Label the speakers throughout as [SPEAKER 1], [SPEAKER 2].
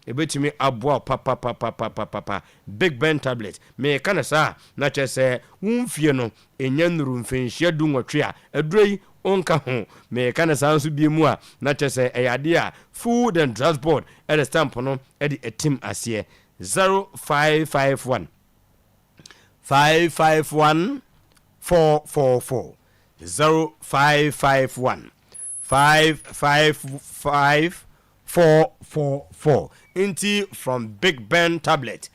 [SPEAKER 1] ebetimi aboa papa Big Ben tablet me kana sa na chese wumfie no enya nuru mfenhia du nwotwe a adurei onka ho me kana sa nso bie mu a na chese eyade a food and transport at the stamp no e di etim ase 0551 551 444 0551 555 444 Inti from Big Ben tablet.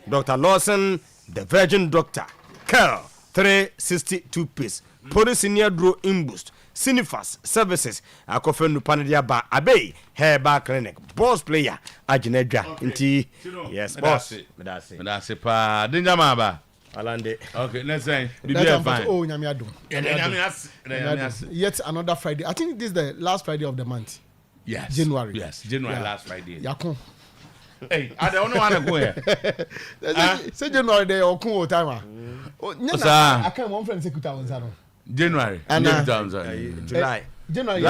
[SPEAKER 1] Dr. Lawson, the Virgin Doctor. Curl 362 piece. Polysinia Draw Imboost. Cinefast Services. Akofenu Panadia Ba Abe. Hair Bar Clinic. Boss player. Ajinedra. Inti. Yes, boss.
[SPEAKER 2] Medase pa. Dinjama
[SPEAKER 1] Alande.
[SPEAKER 2] Okay, let's say.
[SPEAKER 3] Oh, Nyamiado. Yet another Friday. I think this is the last Friday of the month.
[SPEAKER 2] Yes.
[SPEAKER 3] January.
[SPEAKER 2] Yes, January last Friday.
[SPEAKER 3] Yakun.
[SPEAKER 2] Hey, I don't know how to go here.
[SPEAKER 3] Say January day or cool time. I can't one friend say
[SPEAKER 2] January.
[SPEAKER 1] July.
[SPEAKER 3] January.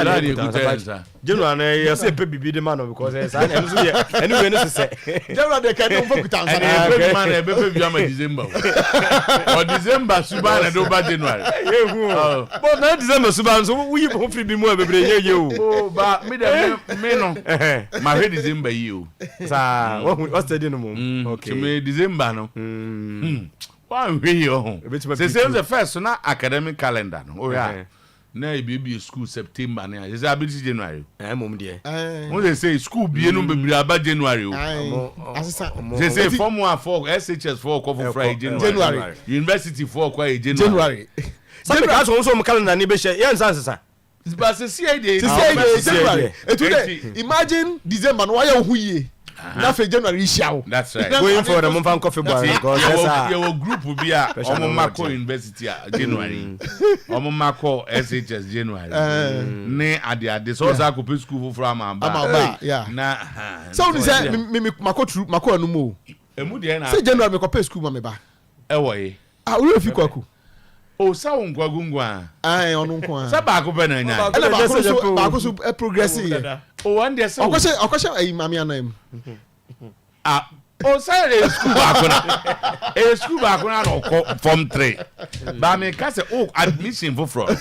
[SPEAKER 1] January, you say baby the man because anyway, no say.
[SPEAKER 3] January they can't focus on
[SPEAKER 2] baby man, baby December. Or December Suban and over January.
[SPEAKER 1] But now December Suban, so we hopefully be more baby you.
[SPEAKER 2] Oh, but me no. My head December you.
[SPEAKER 1] Sir, what's the dinner? Okay.
[SPEAKER 2] To me December no. Why we you? Say the first so na academic calendar no. Oh yeah. Na baby school September na is abiti January
[SPEAKER 1] mom de
[SPEAKER 2] when they say school be no be about January they say form 1 for SHS 4 for Friday January university 4 kwa January
[SPEAKER 1] some guys also calendar ni be share yan sansa
[SPEAKER 2] but say
[SPEAKER 3] January imagine December no why you huye na fe January issue.
[SPEAKER 2] That's right.
[SPEAKER 1] Going for the Mumfan coffee bar because
[SPEAKER 2] your group will be a Omomako University January. Omomako SHS January. Ne ade so za ko pe school from Amba.
[SPEAKER 3] Yeah.
[SPEAKER 2] Na
[SPEAKER 3] so we say me mako anu mo.
[SPEAKER 2] Emu de na.
[SPEAKER 3] Say January me ko pe school ma me ba.
[SPEAKER 2] Ewo yi.
[SPEAKER 3] Ah we fi kwaku.
[SPEAKER 2] O sa won kwagungwa.
[SPEAKER 3] Ai onu kwa.
[SPEAKER 2] Sa ba ko be na nya.
[SPEAKER 3] Ele ba ko so progress here.
[SPEAKER 2] O one dey say.
[SPEAKER 3] Okose ayi mami anam.
[SPEAKER 2] Ah, o say the school back na. School back na no form 3. Ba me ka say o admission for fraud.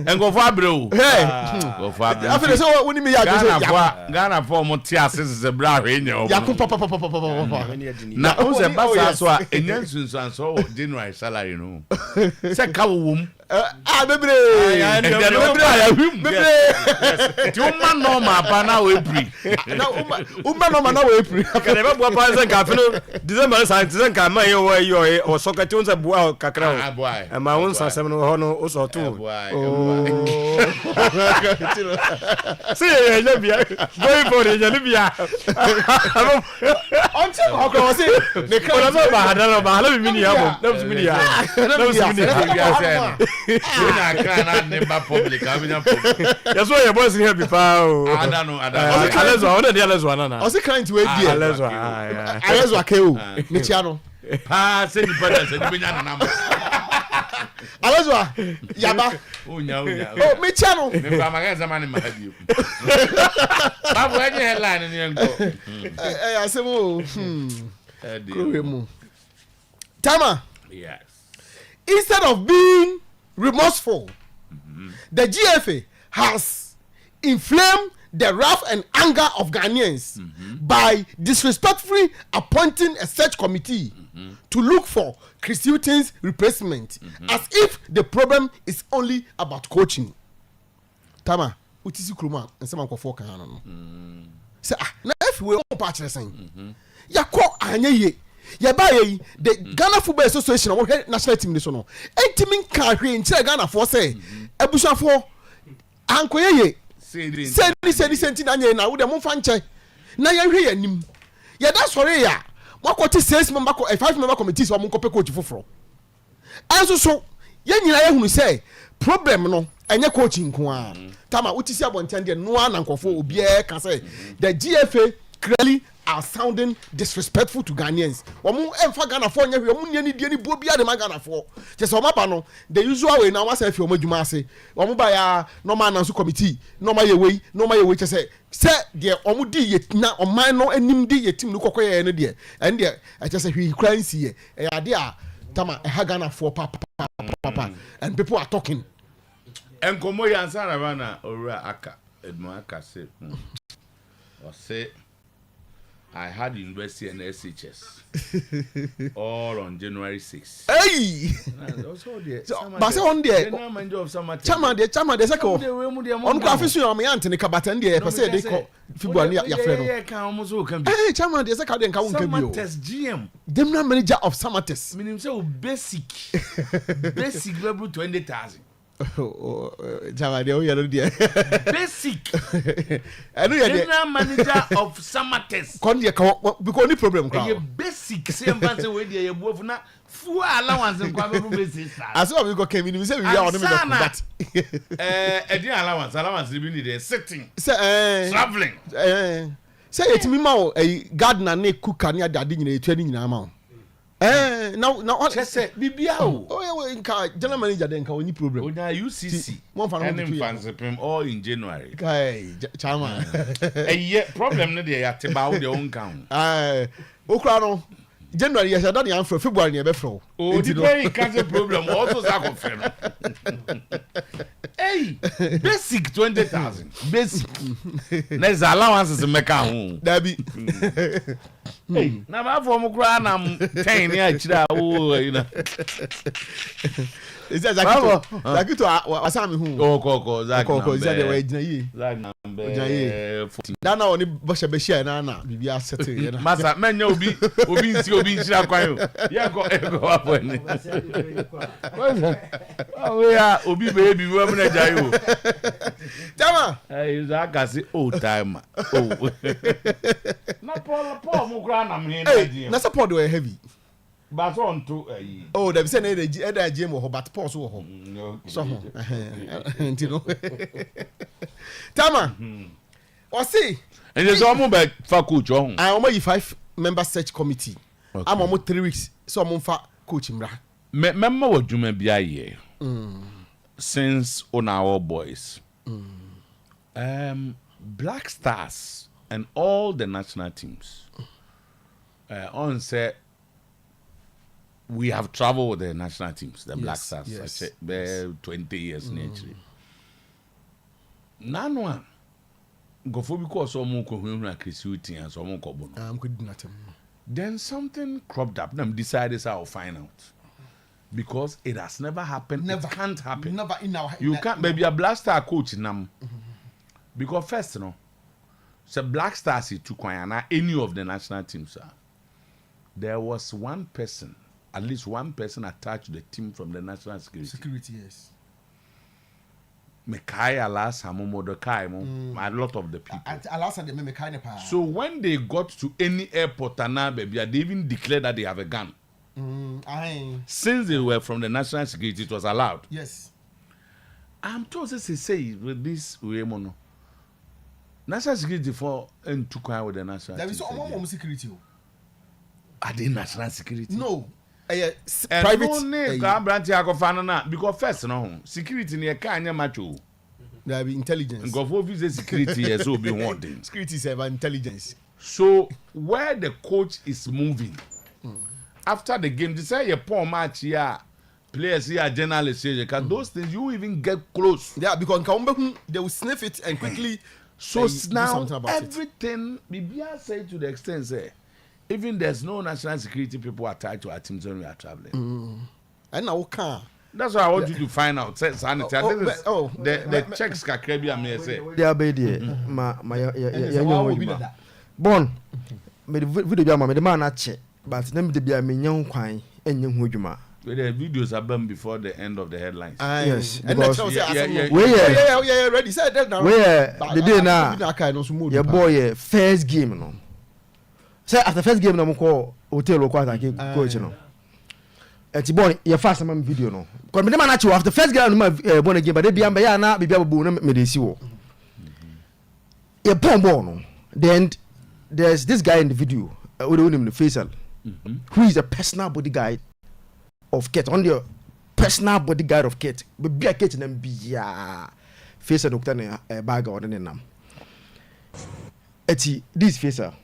[SPEAKER 2] En go for abro.
[SPEAKER 3] Hey.
[SPEAKER 2] Go for abro.
[SPEAKER 3] After say woni me ya
[SPEAKER 2] Ghana for mo ti asese se bra hwe nya o.
[SPEAKER 3] Yakun papa.
[SPEAKER 2] Na o se basa so a enyan sunsan so January salary no. Se ka wo wom.
[SPEAKER 3] Bebre.
[SPEAKER 2] Ti o ma no ma pa na we pri.
[SPEAKER 3] Na o ma no ma na we pri.
[SPEAKER 1] Ka de ba bo pa se ka fe no December santi ka ma ye o so ka ti on se bua kakra o. E ma won sansem no ho no o so to. See ya bia. Going for ya bia.
[SPEAKER 3] Onti ho ko se ne ka
[SPEAKER 1] ba hadara ba hala mi ni ya mo. Na mi ni ya.
[SPEAKER 2] Na kana nemba public abinya public.
[SPEAKER 1] Yes what your boys here before.
[SPEAKER 2] Adano.
[SPEAKER 1] Alezo on dey alezo na.
[SPEAKER 3] O se client we die. Alezo akeu. Me chia no.
[SPEAKER 2] Pa se ni pada se ni benya na namba.
[SPEAKER 3] Alezo yaba.
[SPEAKER 2] Onya.
[SPEAKER 3] Oh me chia no.
[SPEAKER 2] Me ba magaza mani mahadi. Babu enye headline ni engo.
[SPEAKER 3] Asemo. Kuremu. Tama.
[SPEAKER 2] Yes.
[SPEAKER 3] Instead of being remorseful, the GFA has inflamed the wrath and anger of Ghanaians by disrespectfully appointing a search committee to look for Chris Hilton's replacement, as if the problem is only about coaching. Tama, utisi kruma nsema nkofo kan no. Say na if we on patch resign. Yakọ anyeye. Yabaye the Ghana Football Association or national team this no. Entimin kan hwe nche Ghana for say ebusuafo ankoyeye say senti na nye na wo de mo fa nche na ye hwe yanim ye da sori ya makoti 6 member 5 member committees o mo nkope coach foforo anso so ye nyina ye hunu say problem no enye coaching nko a tama utisi abonten de no na nkofo obi e ka say the GFA clearly are sounding disrespectful to Ghanaians. Omu emfa Ghana for nya omu ni die ni bo bia de ma Ghana for. Just omo pa no the usual way na wa say fi omo dwuma ase. Omo ba ya normal announce committee, normal ye we say de omo di ye na oman no anim di ye team no kokoye no de. And de I just say hwi kran si ye. E ade a tama e ha Ghana for papa and people are talking.
[SPEAKER 2] Enkomo yansa na bana owura aka edmo aka say or say I had university and SHS all on January 6th.
[SPEAKER 3] Hey! But say on there. Chama de say ko. On ko afisu o me antene kabata ndie pe say dey ko February ya frɛ no. Hey, chama de say ka de nka won ka bi o.
[SPEAKER 2] Samates GM.
[SPEAKER 3] General manager of Samates.
[SPEAKER 2] Minim say basic level 20,000.
[SPEAKER 3] Chama de o yero dia.
[SPEAKER 2] Basic. General manager of Samates.
[SPEAKER 3] Kon dia ka because any problem ka.
[SPEAKER 2] You basic say mbase we dia ye buofu na fuel allowance nkwa be basic.
[SPEAKER 3] As well we go came in say we are on me that.
[SPEAKER 2] Edin allowance be need dey sitting.
[SPEAKER 3] Say
[SPEAKER 2] traveling.
[SPEAKER 3] Say etimi ma o gardener na cook na ade nyina etu ani nyina ma o. Now
[SPEAKER 2] say bibia o.
[SPEAKER 3] Oh yeah, nka general manager den nka oni problem.
[SPEAKER 2] Onya UCC.
[SPEAKER 3] One fan
[SPEAKER 2] of all in January.
[SPEAKER 3] Kai chama.
[SPEAKER 2] Problem no dey yateba wo dey on kan.
[SPEAKER 3] Okra no January yes that dey for February e be fro.
[SPEAKER 2] Oh, the very cancer problem also za confirm. Hey, basic 20,000. Basic. Next allowances make am.
[SPEAKER 3] Dabi.
[SPEAKER 2] Hey, na ba for mo kra na 10 ni a chira o, you know.
[SPEAKER 3] Is that Zakito wasami hu.
[SPEAKER 2] Ko
[SPEAKER 3] Zakito is that the way yi.
[SPEAKER 2] Zak number 14.
[SPEAKER 3] Da na oni bo she be share na bibia settle ye na.
[SPEAKER 2] Masa menya obi nsi obi chira kwan yo. Ye ko apo ni. Oh yeah, obi baby we mo na jai o.
[SPEAKER 3] Tama.
[SPEAKER 2] Hey, Zakasi old timer. Oh. Na Paul mo kra na me na
[SPEAKER 3] ji. Na support we heavy.
[SPEAKER 2] But on to
[SPEAKER 3] oh, they say na gym or but pause wo ho. So ho. You know. Tama. O see.
[SPEAKER 2] And there's almost back for coach on.
[SPEAKER 3] I almost 5-member search committee. I'm almost 3 weeks. So I'm for coach mra.
[SPEAKER 2] Member what Juma be here. Since on our boys. Black Stars and all the national teams. On say we have traveled with the national teams, the Black Stars.
[SPEAKER 3] Yes,
[SPEAKER 2] 20 years naturally. Nanwa go for because someone ko hu na Christianity and someone ko bono. Then something cropped up. Them decided I'll find out. Because it has never happened. Never. It can't happen.
[SPEAKER 3] Never in our
[SPEAKER 2] you can't maybe a Black Star coach nam. Because first so Black Stars he took any of the national teams there was one person, at least one person attached to the team from the national security.
[SPEAKER 3] Security, yes.
[SPEAKER 2] Mekai Alas Hamomodokai, a lot of the people.
[SPEAKER 3] Alas and the Mekai.
[SPEAKER 2] So when they got to any airport baby, they even declared that they have a gun. Since they were from the national security, it was allowed.
[SPEAKER 3] Yes.
[SPEAKER 2] I'm told to say with this Uemono. National security for and to come with the national
[SPEAKER 3] there is almost security.
[SPEAKER 2] Are they national security?
[SPEAKER 3] No.
[SPEAKER 2] Private because first security near Kanya macho.
[SPEAKER 3] There be intelligence.
[SPEAKER 2] Go for visa security yes will be wanting.
[SPEAKER 3] Security is about intelligence.
[SPEAKER 2] So where the coach is moving after the game, they say a poor match here, players here, journalists here, because those things you even get close.
[SPEAKER 3] Yeah, because they will sniff it and quickly.
[SPEAKER 2] So now everything Bibia say to the extent say even there's no national security people attached to our teams when we are traveling.
[SPEAKER 3] And now can.
[SPEAKER 2] That's why I want you to find out. Sanity. The checks can be a mere say.
[SPEAKER 4] They are bad. Born. Me the video me the man at check, but them the be a me young kwan and young hujuma.
[SPEAKER 2] The videos are done before the end of the headlines.
[SPEAKER 4] Yes,
[SPEAKER 3] because
[SPEAKER 4] yeah,
[SPEAKER 3] ready. Said that now.
[SPEAKER 4] Where the day now? Your boy first game no. Say after first game no mo call hotel ko atake coach no. Eti born your fast man video no. Because me the man actually after first game no born again, but they be am be ya na be babu no me dey si wo. Your born no. Then there's this guy in the video, Faisal, who is a personal bodyguard of Kate. On the personal bodyguard of Kate. But be a Kate and be Faisal doctor a bag or them. Eti this Faisal,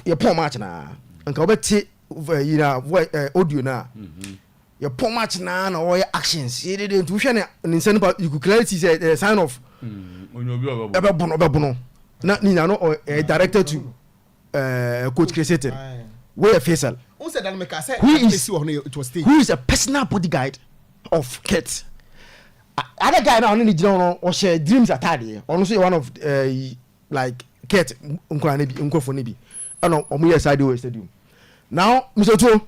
[SPEAKER 4] your poor match na, and Kabeti, you know, audio na. Your poor match na or your actions. You didn't do anything, but you could clearly see a sign of Bono. Not Nina or directed to Coach Crescete. Where Faisal? Who is a personal bodyguard of Kate? Other guy now only general or share dreams at Taddy. Honestly, one of like Kate Uncle. Oh no, Omuya side of stadium. Now, Mr. Joe,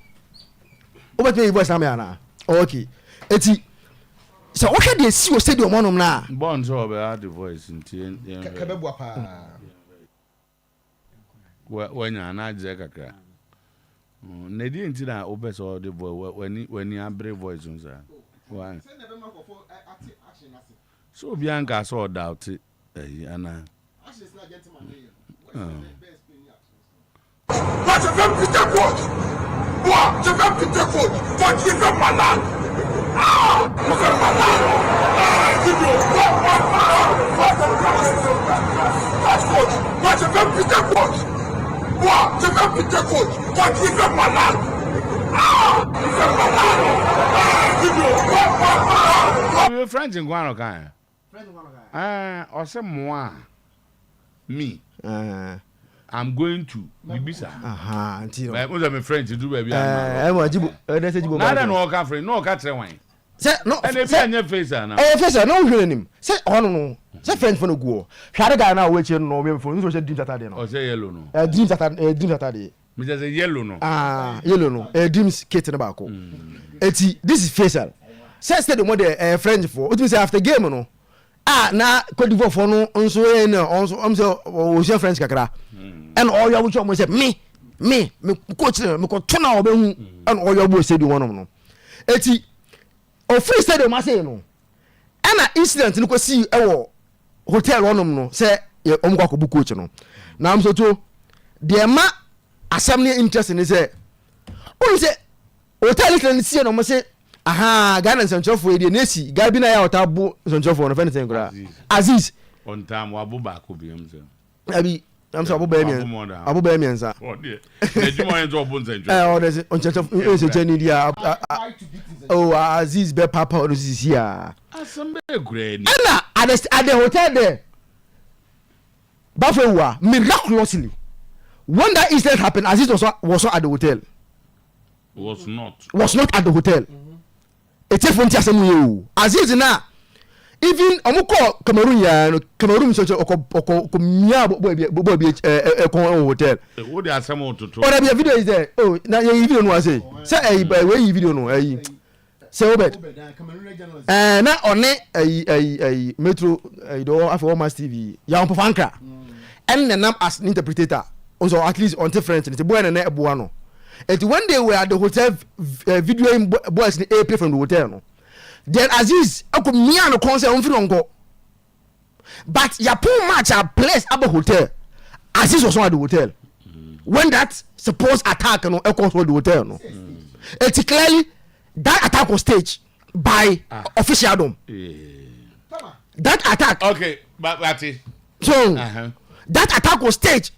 [SPEAKER 4] over to voice Namiana. Okay. Eti. So what can they see your stadium on now?
[SPEAKER 2] Born so about the voice in when you're not Jack. Nedi into that opens all the boy when you have brave voice on that. Why? So Bianca saw doubt it. Anna.
[SPEAKER 5] But je vais plus ta faute. Moi, je vais plus ta faute. Toi, tu es malade. Ah, tu es malade. Moi, je vais plus ta faute. Moi, je vais plus ta faute. Toi, tu es malade. Ah, tu es malade.
[SPEAKER 2] You're French in Guano, or some moi. Me. I'm going to Bibisa.
[SPEAKER 4] Until
[SPEAKER 2] I was a friend to do baby.
[SPEAKER 4] I want to do.
[SPEAKER 2] I don't know, Caffrey, no catcher wine.
[SPEAKER 4] Say no,
[SPEAKER 2] and if you're face, now.
[SPEAKER 4] Face, no hearing him. Say, oh no, say friend for no go. Shall guy now wait no for you dreams at that
[SPEAKER 2] or say yellow no.
[SPEAKER 4] Dreams at day.
[SPEAKER 2] Mr. a yellow no.
[SPEAKER 4] Yellow no. Dreams Kate in the back. This is Faisal. Say the one friend for. What do you say after game no? Na Cote d'Ivoire for no onso onso Ocean French kakra. And all your which almost said me coach me ko tuna obehu and all your boy said you one no. Eti o free stadium ma say no. And incident no ko see e wo hotel onom no say omkwa ko bu coach no. Na am so to the ma assembly interest ni say o say hotel ni see no mo say aha Ghana Centralfo e dey nesi gabi na ya otabo Centralfo no anything kura Aziz
[SPEAKER 2] on time wa bo ba ko bi am say
[SPEAKER 4] abi am so abo ba mi ansa
[SPEAKER 2] oh dear the juma en to bo Central
[SPEAKER 4] oh there's on Centralfo e se dia oh Aziz be papa o this here
[SPEAKER 2] asem be gre ni
[SPEAKER 4] na at the hotel there Bafewa miraculously when that incident happened Aziz was at the hotel
[SPEAKER 2] was
[SPEAKER 4] not at the hotel. It's a fantastic you. Aziz na even omuko Cameroon ya no Cameroon so oko mia boy hotel.
[SPEAKER 2] What they asem ototo.
[SPEAKER 4] Oh the video is there. Oh na your video no say. Say we video no say obed. Na one metro do after Mass TV. Ya on Pafanka. And the name as interpreter. Also at least on different. It's boy na eboa no. And when they were at the hotel videoing boys in the from the hotel, no, then Aziz, I could me and the concert on go. But your poor match are placed at the hotel. Aziz was not at the hotel. When that supposed attack, no, echoes the hotel, no. It's clearly that attack was staged by official Adam. That attack.
[SPEAKER 2] Okay, but that's it.
[SPEAKER 4] So that attack was staged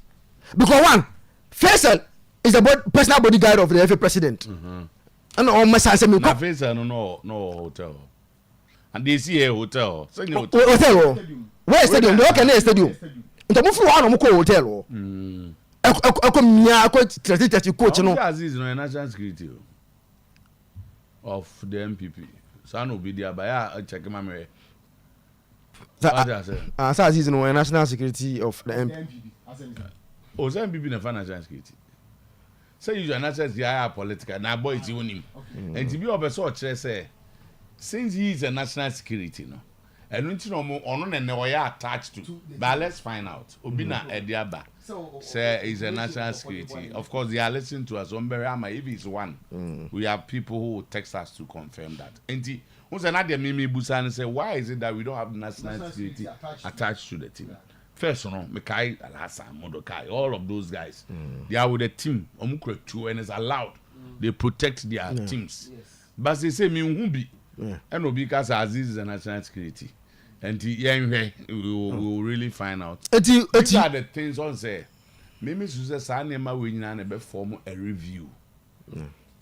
[SPEAKER 4] because one, Faisal is the personal bodyguard of the FA president. And all my sons say me.
[SPEAKER 2] Faisal no hotel. And they see a hotel.
[SPEAKER 4] Hotel. Where is stadium? Where can stadium? Into move one mo hotel. Eko mia ko 30 coach no.
[SPEAKER 2] Aziz no national security of the MPP. So no be there by check my mere.
[SPEAKER 4] Aziz no national security of the MPP.
[SPEAKER 2] O say MPP na national security. Say you are not just the political now boy is him. And to be obeso kire say since he is a national security no. And until no and we are attached to. But let's find out. Obina Ediaba say is a national security. Of course they are listening to us on Berama if it's one. We have people who will text us to confirm that. And once another Mimi Busan say why is it that we don't have national security attached to the team? first Mekai Alhassan, Modokai, all of those guys, they are with the team. Omukre too, and it's allowed. They protect their teams. Yes. But they say me wumbi, and no because Aziz is a national security, and we will really find out. These are the things on say. Maybe Susan Sanema we need form a review.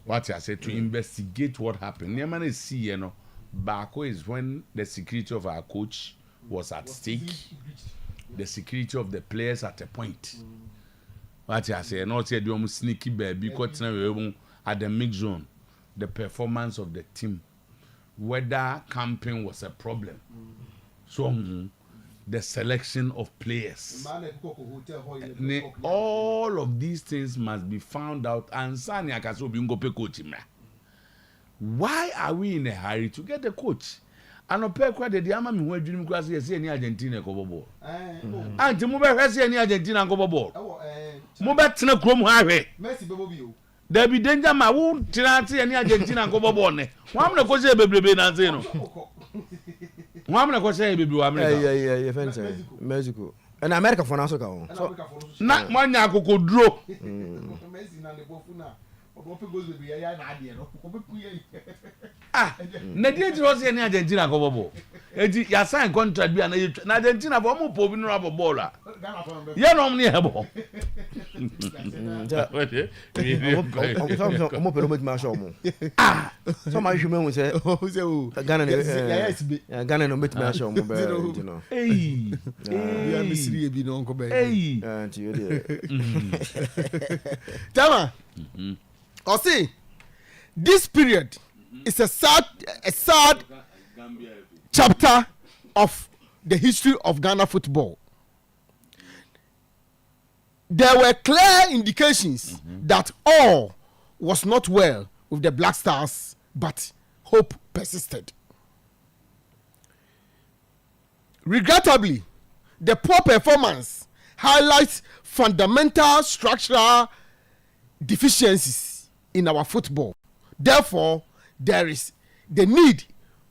[SPEAKER 2] What I said to investigate what happened. Never see, you know, Bako is when the security of our coach was at stake, the security of the players at a point. What I say, not say you sneaky baby, because at the mix zone, the performance of the team, whether camping was a problem. So the selection of players. All of these things must be found out. And why are we in a hurry to get the coach? And no pay credit the ama me ho adwunim class yes any Argentina go ball. Anti mo be hwese any Argentina go ball. Mo be tena krom ho ahwe. Messi be bo. There be danger ma wo tena ate any Argentina go ball ne. Wa am na ko se bebrebe na nze no. Wa am na ko se bebrebe wa America.
[SPEAKER 4] Yeah, fancy. Mexico. And America for now so ka on. So
[SPEAKER 2] na manya akokoduro.
[SPEAKER 3] Messi na le bofu na.
[SPEAKER 2] Na dia jiro se ni Argentina go bobo. Edi ya sign contract bi na Argentina for mo po bi no rabo ball a. Ya no ni hebo.
[SPEAKER 4] Mo pelo mo ma show mo. So ma hwe me say Ghana no met ma show mo be you know.
[SPEAKER 3] Ya misiri bi no nko be.
[SPEAKER 4] Auntie you there.
[SPEAKER 3] Tama. Or see, this period is a sad chapter of the history of Ghana football. There were clear indications that all was not well with the Black Stars, but hope persisted. Regrettably, the poor performance highlights fundamental structural deficiencies in our football. Therefore, there is the need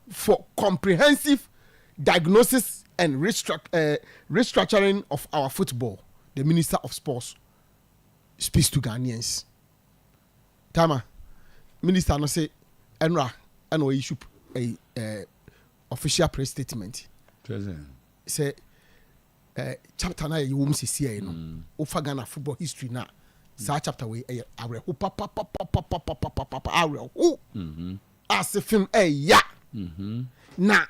[SPEAKER 3] for comprehensive diagnosis and restructuring of our football. The Minister of Sports speaks to Ghanaians. Tama, Minister no say Enra and we issue a official press statement.
[SPEAKER 2] President
[SPEAKER 3] say chapter na you wum see no. Ofa Ghana football history na. Sa chapter we awre ho papa awre ho asefim ya na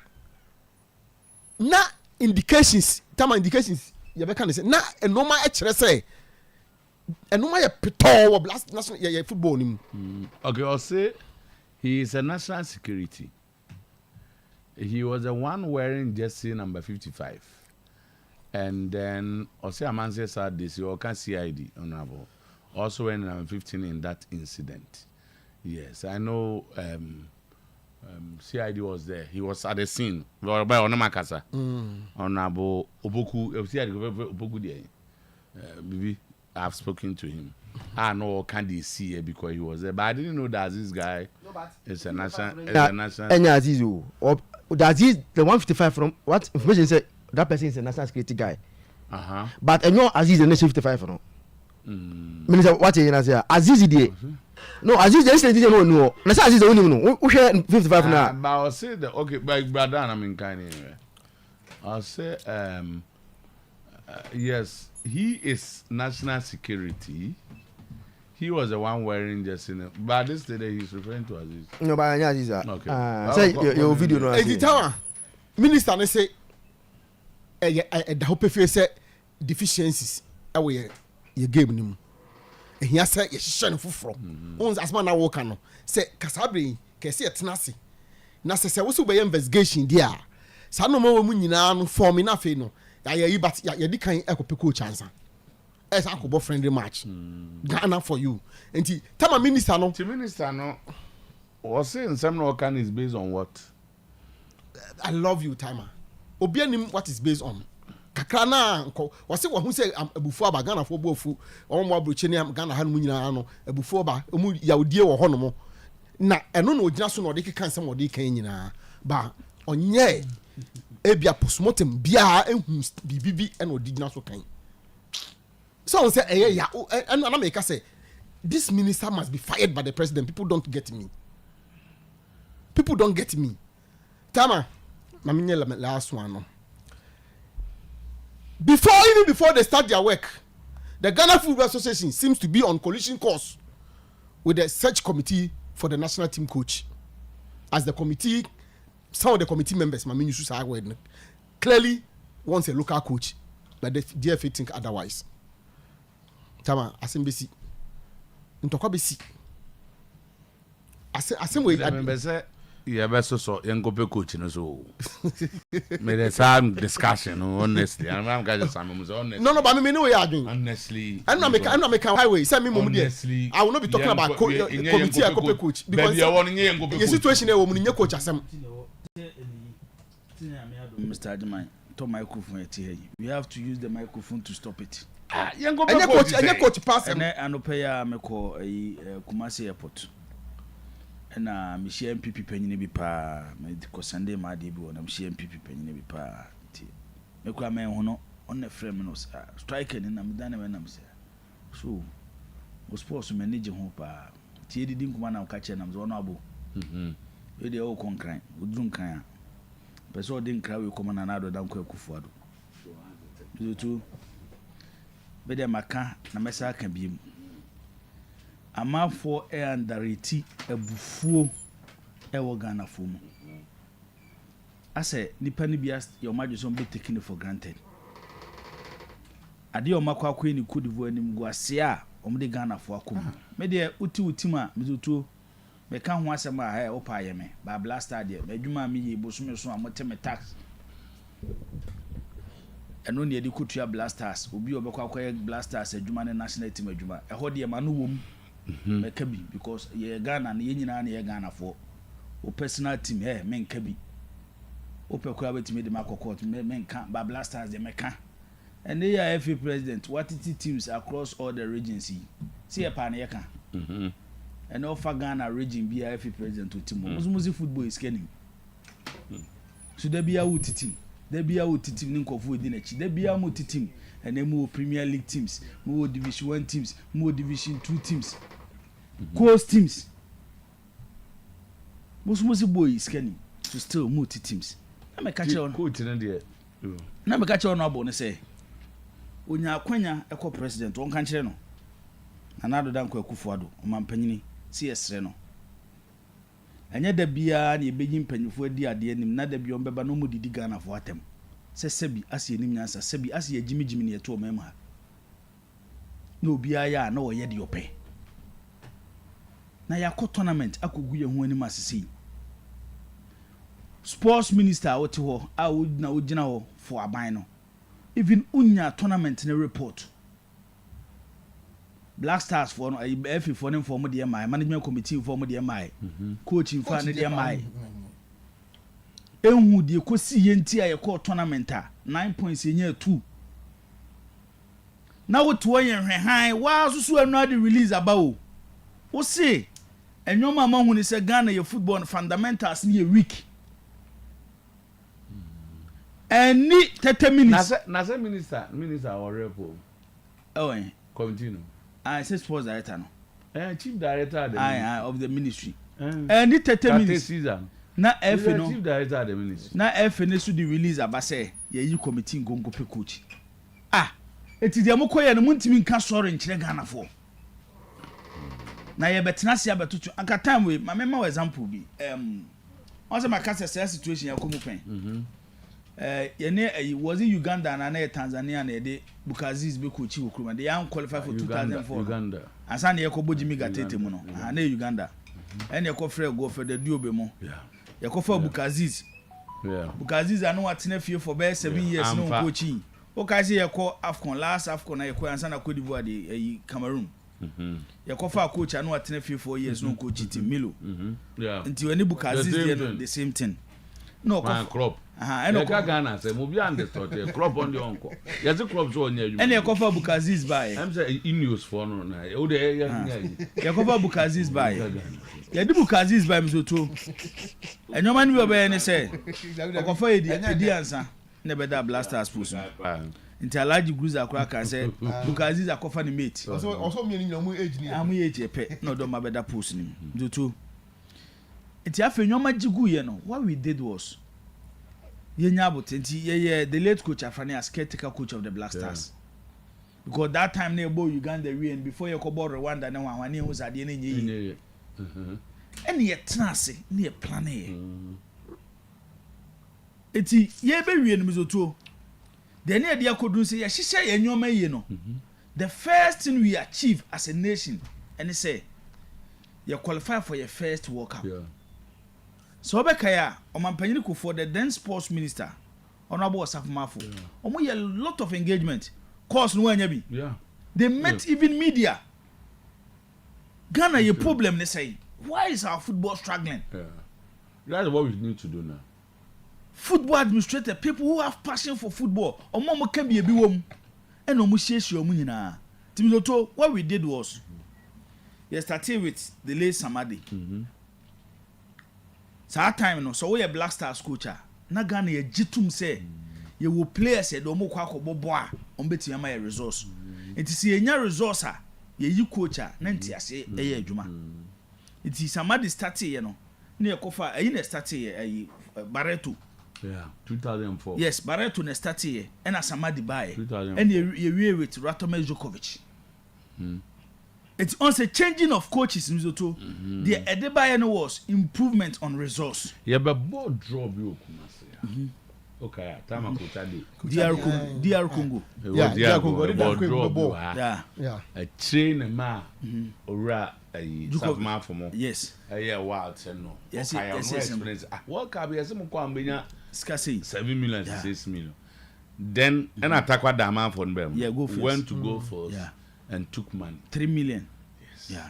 [SPEAKER 3] indications tama indications ye be kan say na enoma e kire say enoma ye peto blast national ye football nim.
[SPEAKER 2] Okay, I'll say he is a national security. He was the one wearing jersey number 55, and then I'll say a man says this you can CID honorable also when I'm 15 in that incident. Yes, I know CID was there. He was at the scene. Honorable Oboku, CID Oboku there. Maybe I've spoken to him. I know can they see it because he was there, but I didn't know that this guy is a national.
[SPEAKER 4] Any Aziz, or Aziz, the 155 from what information said that person is a national security guy. But I know Aziz is a 55 no. Minister, what you say? Aziz dey. No, Aziz dey say no. Na say Aziz dey no. Who share 55 now?
[SPEAKER 2] But I'll say that okay, but brother, I mean kind anyway. I'll say yes, he is national security. He was the one wearing just in but this today he's referring to Aziz.
[SPEAKER 4] No, but Aziz.
[SPEAKER 2] Okay.
[SPEAKER 4] Say your video no.
[SPEAKER 3] Minister no say the hope face deficiencies away your game nim. And he say ye hye foforo. Ons asma na wo kan no. Say kasabre kese etenase. Na say wo so be investigation dia. Sa no ma wo mu nyina no form na fe no. Ya yi but ya di kan ekope coach ansa. Esa akobo friendly match. Ghana for you. Enti tama minister no.
[SPEAKER 2] The minister no was saying some no can is based on what?
[SPEAKER 3] I love you timer. Obi anim what is based on. Kakra na nko wase wo hu say abufu aba Ghana fo bofu omo abroche ne Ghana ha no nyina no abufu aba omu yawdie wo ho no mo na eno na ogina so na odi keka nsem odi kan nyina ba onye ebia postmortem bia ehu bibibi and odigna so kan. So say ya and na make say this minister must be fired by the president. People don't get me. People don't get me. Tama, na minye last one no. Before they start their work, the Ghana Football Association seems to be on collision course with the search committee for the national team coach. As the committee, some of the committee members, Mami Yusu clearly wants a local coach, but the DFA think otherwise. Tama, Asembesi, Ntokobesi.
[SPEAKER 2] Asem yeah, but so young go coaching so. Made a some discussion, honestly. I'm going to some honest.
[SPEAKER 3] No, but I mean, we are doing
[SPEAKER 2] honestly.
[SPEAKER 3] I'm not making highway. Send me honestly. I will not be talking about committee and coach because the situation is woman in your coach. Mr.
[SPEAKER 6] Adman, to microphone here. We have to use the microphone to stop it.
[SPEAKER 3] Young coach, and coach pass him.
[SPEAKER 6] And pay a call a Kumasi airport. Na me share MPP penny bi pa me ko Sunday ma dey bi wona me share MPP penny bi pa ti me kwa me ho no on the frame no striker ni na me dan na me say so go sports manage ho pa ti edidi nkuma na ka che na me zo no abo e dey o konkran odun kan a person dey nkra we koma na do dan ko akufu ado so to be dey maka na me sa ka bi mu amafo underrate abufuo ewo Ghana fo mu ase nipa ni bia your majo so be taken for granted ade o makwa akwa ni Cote d'Ivoire ni mgu ase a omde Ghana fo akom me de uti-utima mezutuo me ka ho asem a he opa ye me ba blaster de adwuma me ye bosume so amoteme tax eno ne de kutua blasters obi obekwa akwa blasters adwuma ne national team adwuma eho de ma no wom Mekabi because ye Ghana na ye nyina na ye Ghana for o personal team men kabi o pekura betime de makokot men kan ba blasters de meka and they are FA president what teams across all the regions see e pa na ye kan and offer Ghana region be FA president to team muzi football is scanning so there be a team ni nkofo edi na chi there be a team and then more Premier League teams, more Division 1 teams, more Division 2 teams, coast teams. Most boys can to still multi teams. Na me catch on
[SPEAKER 2] coach na there.
[SPEAKER 6] Na me catch on abo ne say. Onya akwanya ekọ president won kan kire no. Na nado dan ko akufuado o mampanyini si esre no. Anya da bia na ebeji mpanyifo adi ade anim na da bia on beba no mu didi Ghana fo atem. Sebi asi enim nyansa sebi asi ejimijimi ne eto mema na obi aya na oye de ope na yakọ tournament akogu ye ho anim asisi sports minister wote ho a na ogina ho for aban no even unya tournament ne report Black Stars for no FA for them for mo de mai management committee for mo de mai coaching for ne de mai enhu de kosi yenti a yekọ tournament a 9 points enya 2 na woto yen hwehan wa susu anu ade release abawo wo se enwoma ma hu ni se Ghana ye football fundamentals ni ye weak any 30 minutes
[SPEAKER 2] na se minister Oyerepa continue
[SPEAKER 6] I say sports director no
[SPEAKER 2] chief director
[SPEAKER 6] of the ministry any 30 minutes
[SPEAKER 2] season
[SPEAKER 6] na F no
[SPEAKER 2] chief director of the ministry
[SPEAKER 6] na F ne so the release abase ye yi committee ngongo pe coach eti de mokoye no muntimi nka sorry nkire Ghana fo na ye betena sia betoto aka time we ma example bi also my case situation ya komu pen ye ne was it Uganda na Tanzania na de Bukaziz be coach wo kroma de yan qualify for 2004
[SPEAKER 2] Uganda
[SPEAKER 6] asa na ye ko bojimi gatete mu no na Uganda ene ko frɛ go for the duobe mo ye ko fa Bukaziz Bukaziz anu atena fie for be 7 years no coaching o ka se ye ko AFCON last AFCON na ye ko ansa na Cote d'Ivoire de Cameroon ye ko fa coach anu atena fie 4 years no coach team Milo nti wani Bukaziz the same thing no
[SPEAKER 2] crop
[SPEAKER 6] and
[SPEAKER 2] no Ghana say mo bi understand the crop on the uncle yes the crop so on you
[SPEAKER 6] and you cover Bukazi's buy
[SPEAKER 2] I'm say in news for no na o de
[SPEAKER 6] you cover Bukazi's buy you do Bukazi's buy so too and your man will be any say cover the answer never that blasters push into a large cruiser cracker say Bukazi's a cover the mate
[SPEAKER 3] also meaning no age ni
[SPEAKER 6] am age pe no do ma better push nim do too it ya fe nyoma jigu ye no what we did was yenya abotenti ye the late coach Afani as caretaker coach of the Black Stars because that time they boy Uganda and before you call Rwanda na wan wan was ade na nyi and ye tenase na ye plan e eti ye be wie no mizoto the na dia kodu say ye hihye ye nyoma ye no the first thing we achieve as a nation and say you qualify for your first World Cup. So Obekaya, Omampanyini for the then sports minister, Honorable Osafumafo. Omo a lot of engagement. Course no anyabi.
[SPEAKER 2] Yeah.
[SPEAKER 6] They met even media. Ghana your problem they say. Why is our football struggling?
[SPEAKER 2] Yeah. That's what we need to do now.
[SPEAKER 6] Football administrator, people who have passion for football. Omo can be a biwom. And omo share omo nyina. Timizoto, what we did was we started with the late Samadi. So that time no so we a Black Stars coach na Ghana ye jitum say ye will players e do mo kwa kobobo a on beti ama ye resource it is ye nya resource a ye yi coach na ntiase e ye adwuma it is Samadi start ye no na ye kofa ayi na start ye Barreto
[SPEAKER 2] 2004
[SPEAKER 6] yes Barreto na start ye and Samadi buy and ye we with Ratome Djokovic it's also a changing of coaches in Zoto. The Edebayan was improvement on resource.
[SPEAKER 2] Yeah, but board draw you okay, time
[SPEAKER 6] DR Congo.
[SPEAKER 2] Yeah, Congo.
[SPEAKER 6] Yeah.
[SPEAKER 2] A train a ma or a Sometymer Otuo-Acheampong.
[SPEAKER 6] Yes.
[SPEAKER 2] A wild no.
[SPEAKER 6] Yes,
[SPEAKER 2] yes. What can be a some Kwambina
[SPEAKER 6] Scassi
[SPEAKER 2] 7 million to 6 million. Then an attack what the man for them.
[SPEAKER 6] Yeah, go first.
[SPEAKER 2] Went to go first.
[SPEAKER 6] Yeah.
[SPEAKER 2] And took money.
[SPEAKER 6] 3 million.
[SPEAKER 2] Yes.
[SPEAKER 6] Yeah.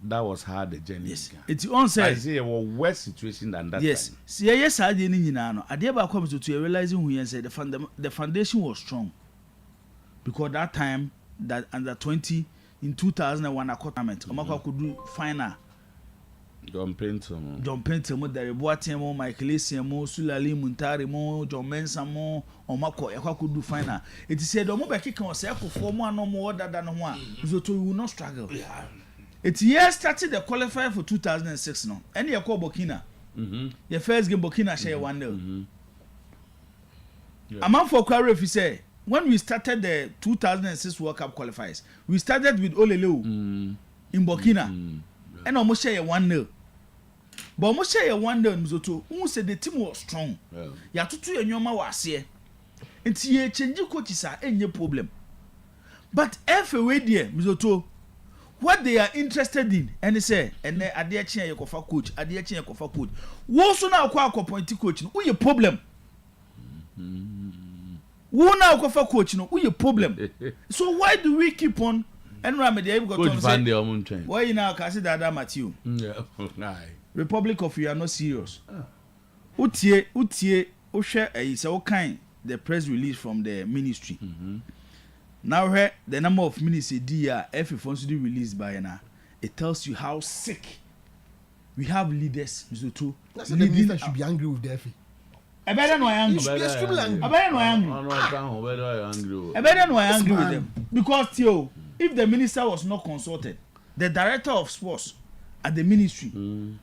[SPEAKER 2] That was hard the journey.
[SPEAKER 6] Yes. It's on say.
[SPEAKER 2] I see a worse situation than that.
[SPEAKER 6] Yes.
[SPEAKER 2] Time.
[SPEAKER 6] See, yes, I didn't know. I did about come to realizing who said the foundation was strong. Because that time, that under 20 in 2001, a tournament, Omaka could do final.
[SPEAKER 2] John Painter,
[SPEAKER 6] Dari Boateng, Michael Essien, Sulali Muntari, John Mensah, Omako, Eka could do final. It is said, Omobeki can say for more no more than one. So you will not struggle. It's year started the qualifier for 2006 no. Any a call Burkina. Your first game Burkina share 1-0. A month for Quarry if you say when we started the 2006 World Cup qualifiers, we started with Oleleu in Burkina. And almost share 1-0. But almost share 1-0 Mzoto. Who said the team was strong? Ya tutu enyoma was here. And ye change coaches are any problem. But if we there, Mzoto, what they are interested in, and they say, and they are there change your coach, are there change your coach. What's now kwa appointed coach? Who your problem? Who now coach? No, who your problem? So why do we keep on? And Ramadi got to say, why you now can see that Matthew? Republic of you are not serious. Utie, Osha is all kind. The press release from the ministry. Now here the number of minutes a day every funds to released by now. It tells you how sick we have leaders. Mr.
[SPEAKER 3] That's the minister should be angry with the FA.
[SPEAKER 6] I better not angry.
[SPEAKER 3] Should be extremely angry.
[SPEAKER 6] I better not angry with them because Theo. If the minister was not consulted, the director of sports at the ministry and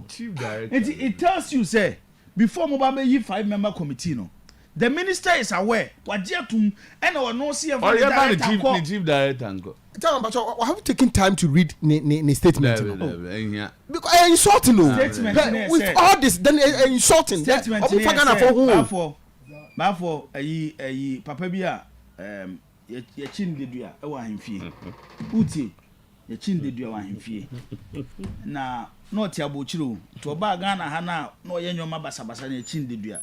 [SPEAKER 2] chief director,
[SPEAKER 6] it tells you say before Mubabe yi 5-member committee no, the minister is aware. Wajetum and our no CF.
[SPEAKER 2] The chief director.
[SPEAKER 3] Tell me, but have you taken time to read the statement? Because I insulting no. With all this, then insulting.
[SPEAKER 6] Statement. For a papa bia ye chin de dua e wa hemfie uti ye chin de dua wa hemfie na no ti abochiro to ba Ghana ha na no ye nyoma basabasa na ye chin de dua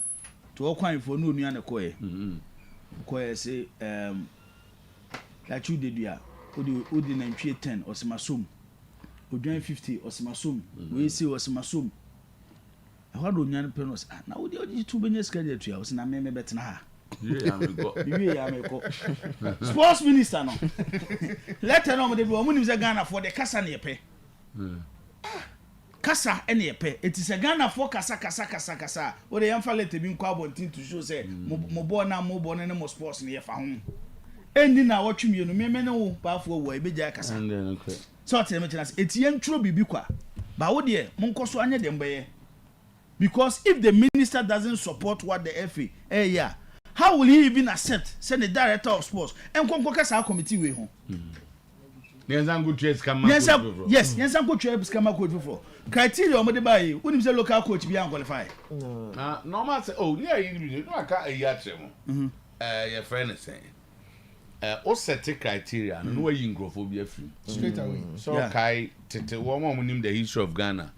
[SPEAKER 6] to okwan fo no nua na koye say la chu de dua odi na ntwe 10 osimasom odwan 50 osimasom we say osimasom How do you know? Now, would you 2 minutes schedule to us? And I may be better now. Sports minister, no. Let her know the woman is a Ghana for the Casa near pay. Casa any pay. It is a Ghana for Casa. What the young fellow to be carbon thing to show say, more born and more sports near for home. Ending now watching you, me no powerful way, be Jackas. So tell me, it's young true bibuqua. But what dear, Moncoso anya them by. Because if the minister doesn't support what the FA, yeah, how will he even accept send the director of sports and conquer our committee way home?
[SPEAKER 2] Yes, I'm good trades come.
[SPEAKER 6] Yes, yes, I'm good trades come out for criteria. What about you? Wouldn't say local coach be unqualified?
[SPEAKER 2] Normal say, oh, yeah, you know, I can't a yatrim. Your friend is saying. All set criteria, no way in Grophobia free.
[SPEAKER 3] Straight away.
[SPEAKER 2] So, Kai, Tete, one name the history of Ghana.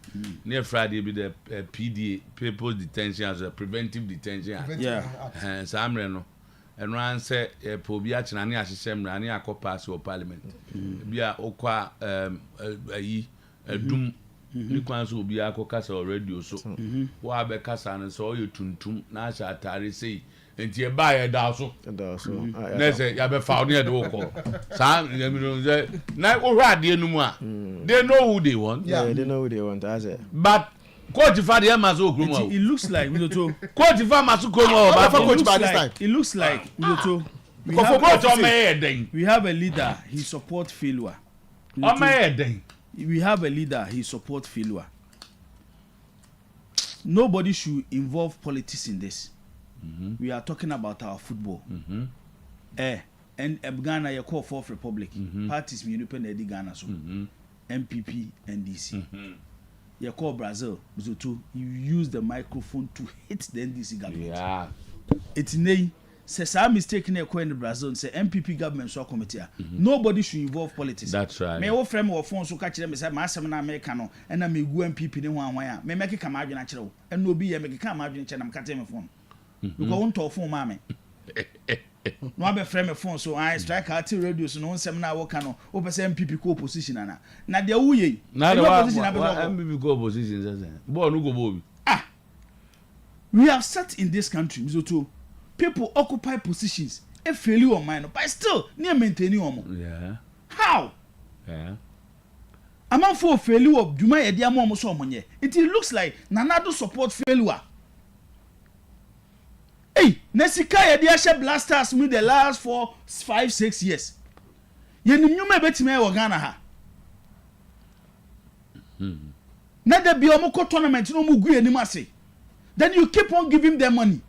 [SPEAKER 2] Near Friday, be the PDA, people's detention as a preventive detention.
[SPEAKER 6] Yeah.
[SPEAKER 2] And Sam Reno. And Ran said, Pobiach and Ania Shem, Rania pass your parliament. Be a Okwa, a doom. You can't so be a cocas or radio. So, Wabe Cassan and saw you tuntum, Nasha Tari say. And you buy a dazzle. Let's say, you have a found near the wall. Sam, now, already, no more. They know who they want.
[SPEAKER 4] Yeah, they know who they want, as it.
[SPEAKER 2] But, quantify the Amazon.
[SPEAKER 6] It looks like we do.
[SPEAKER 2] Quantify Masuko,
[SPEAKER 6] it looks like we have a leader, he supports failure. We have a leader, he supports failure. Nobody should involve politics in this. We are talking about our football. And Ghana, you call Fourth Republic. Parties, we independent Ghana, so MPP, NDC. You call Brazil, you use the microphone to hit the NDC government.
[SPEAKER 2] Yeah.
[SPEAKER 6] It's nay, says I'm mistaken in Brazil, say MPP government so committee. Nobody should involve politics.
[SPEAKER 2] That's right.
[SPEAKER 6] May old friend or phone so catch them, say, Master Americano, and I may go MPP in 1 way. May make a come out natural, and no be a make a come out and I'm cutting a phone. You go on to a phone, mammy. No, I'm a friend of phone, so I strike out to radio, so no seminar work on open MPP co position. Now, the way,
[SPEAKER 2] now the position MPP co position.
[SPEAKER 6] We have sat in this country, people occupy positions, a failure of mine, but still near maintaining them.
[SPEAKER 2] Yeah.
[SPEAKER 6] How?
[SPEAKER 2] Yeah.
[SPEAKER 6] Among for failure of Juma Ediamo Somonye, it looks like Nanado support failure. Hey, Nesika Ediasha blasters with the last 4, 5, 6 years. You may bet me or Ghana. Not the Biomoko tournament, no Mugu anymasi. Then you keep on giving them money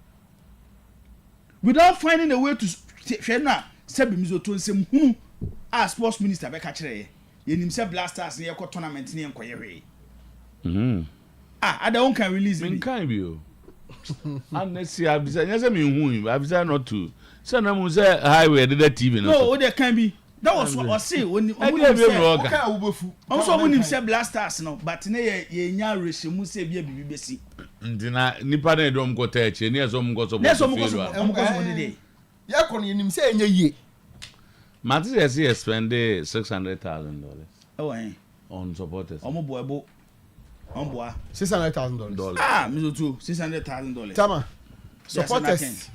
[SPEAKER 6] without finding a way to share now. Sebimizo to some as sports minister Bekachere. You himself blasters near tournament near Koyere. I don't can release me.
[SPEAKER 2] Can you? And let's see, I've said not to. Send them say highway, the TV.
[SPEAKER 6] No, there can be. That was what I say when also when him said blasters, no, but near Yenya Rishim say be BBC.
[SPEAKER 2] Nipane don't go touch, and yes, some goes of
[SPEAKER 3] the day. Yakon him say, ye.
[SPEAKER 2] Matthias here spend $600,000.
[SPEAKER 6] Oh, eh,
[SPEAKER 2] on supporters.
[SPEAKER 6] Boy.
[SPEAKER 3] $600,000.
[SPEAKER 6] Ah, me too. $600,000.
[SPEAKER 3] Tama. Supporters.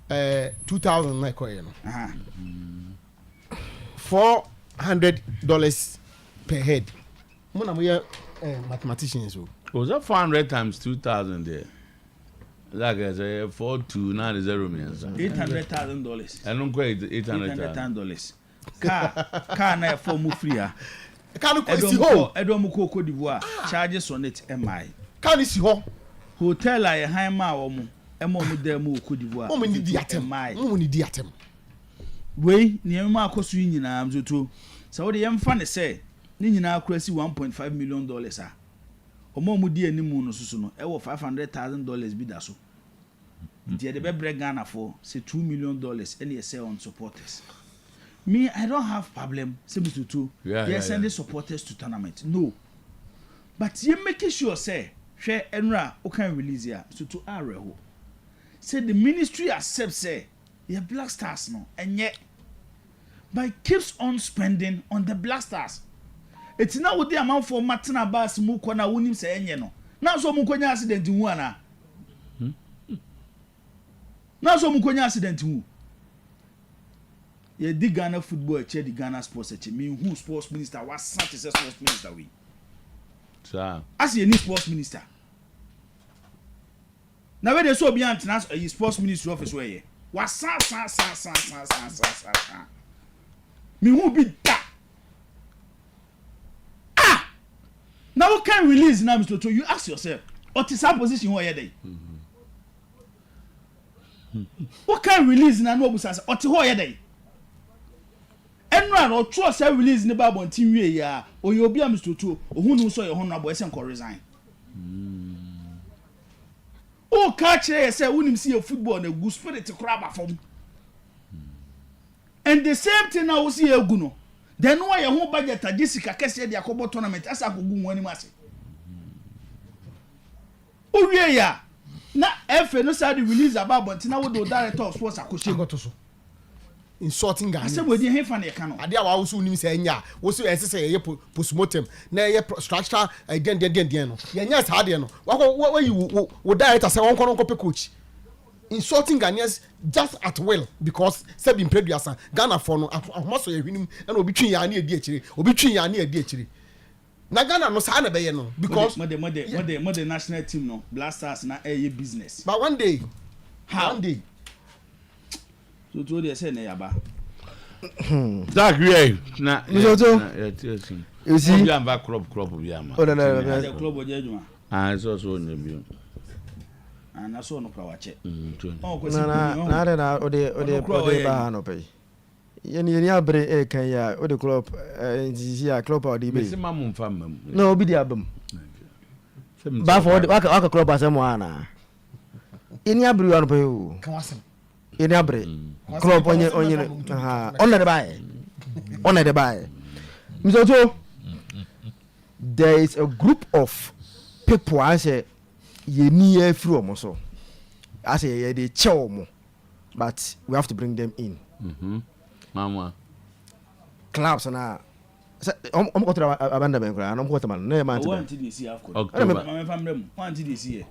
[SPEAKER 3] 2,000 like $400 per head. Mona we mathematicians.
[SPEAKER 2] Was that 400 times 2,000 there? Like I say, 4290 millions.
[SPEAKER 6] $800,000.
[SPEAKER 2] I don't quite $800,000.
[SPEAKER 6] Car na for mu free.
[SPEAKER 3] Can you see ho?
[SPEAKER 6] Edom Cote d'Ivoire charges on it MI.
[SPEAKER 3] Can you see ho?
[SPEAKER 6] Hotel I high ma omo. Emo mu dem Cote d'Ivoire.
[SPEAKER 3] Mo ni di atem. Mo ni di atem.
[SPEAKER 6] Wei, ni ma akoso nyina mzoto. So the yam fa ne say, ni nyina akurasi $1.5 million ah. Omo mu di animu no susu no. E wo $500,000 bi da so. Nti e de be break Ghana for say $2 million any say on supporters. Me, I don't have problem. They're sending supporters to tournament. No, but you making sure say, share Enra, can release here. So to Areho, say the ministry accepts say, yeah, Black Stars no, and yet, but keeps on spending on the Black Stars. It's not with the amount for Martina Bass Mukwana Winim say no. na so mu konya accident hu ana na so mu konya accident hu ye di Ghana football di Ghana sports me who sports minister was such as sports minister we as ye ni sports minister na we dey so be antina sports ministry office where ye was sa me who be that now what can release now Mr. Otuo, you ask yourself what is our position where ye dey what can release now no busa what ho ye dey enra no Otuo say release ne Bible ntin wie ya oye obi a Mr. Otuo ohunu so ye ho na boy say nko resign o ka kire say wonim see football na good spirit kura ba fom and the same thing now we see egu no then why your whole budget Jessica kese dia kobo tournament asa agogu wani mase o wie ya na efe no say the release about but na we do director of sports akoshe
[SPEAKER 3] goto so insulting Ghana
[SPEAKER 6] ase we dey hefa na ka no
[SPEAKER 3] ade a wa wo so nim say nya wo so ese ye postmortem na ye structure den no ye nya sa ade no wa yi wo director say won kono pe coach insulting Ghanaians just at will because say been producer Ghana for no ahomaso ye hwinim na obi twi ya na edi akire obi twi ya na edi akire na Ghana no sa na be ye no because
[SPEAKER 6] mode national team no Blasters na aye business
[SPEAKER 3] but one day
[SPEAKER 6] so to dey say na yaba
[SPEAKER 2] That way na
[SPEAKER 4] you see
[SPEAKER 2] we am back club we am
[SPEAKER 4] oh no
[SPEAKER 6] the club oje adwuma
[SPEAKER 2] so na bi
[SPEAKER 6] na so no kwa wache
[SPEAKER 4] na ode ba no pe yeni abre kan ya ode club nzi ya club ode be
[SPEAKER 2] me mam mfa mam
[SPEAKER 4] no obi di abam ba for waka club asem ana yeni abre wa no pe o
[SPEAKER 3] kan wasem
[SPEAKER 4] yeni abre club onye on the buy Mr. Otuo, there is a group of people I say ye near through omoso I say ye dey chow mo but we have to bring them in
[SPEAKER 2] mama
[SPEAKER 4] clubs na go to abanda men kra no go to man no man to
[SPEAKER 6] want to see afcon mama famrem want to see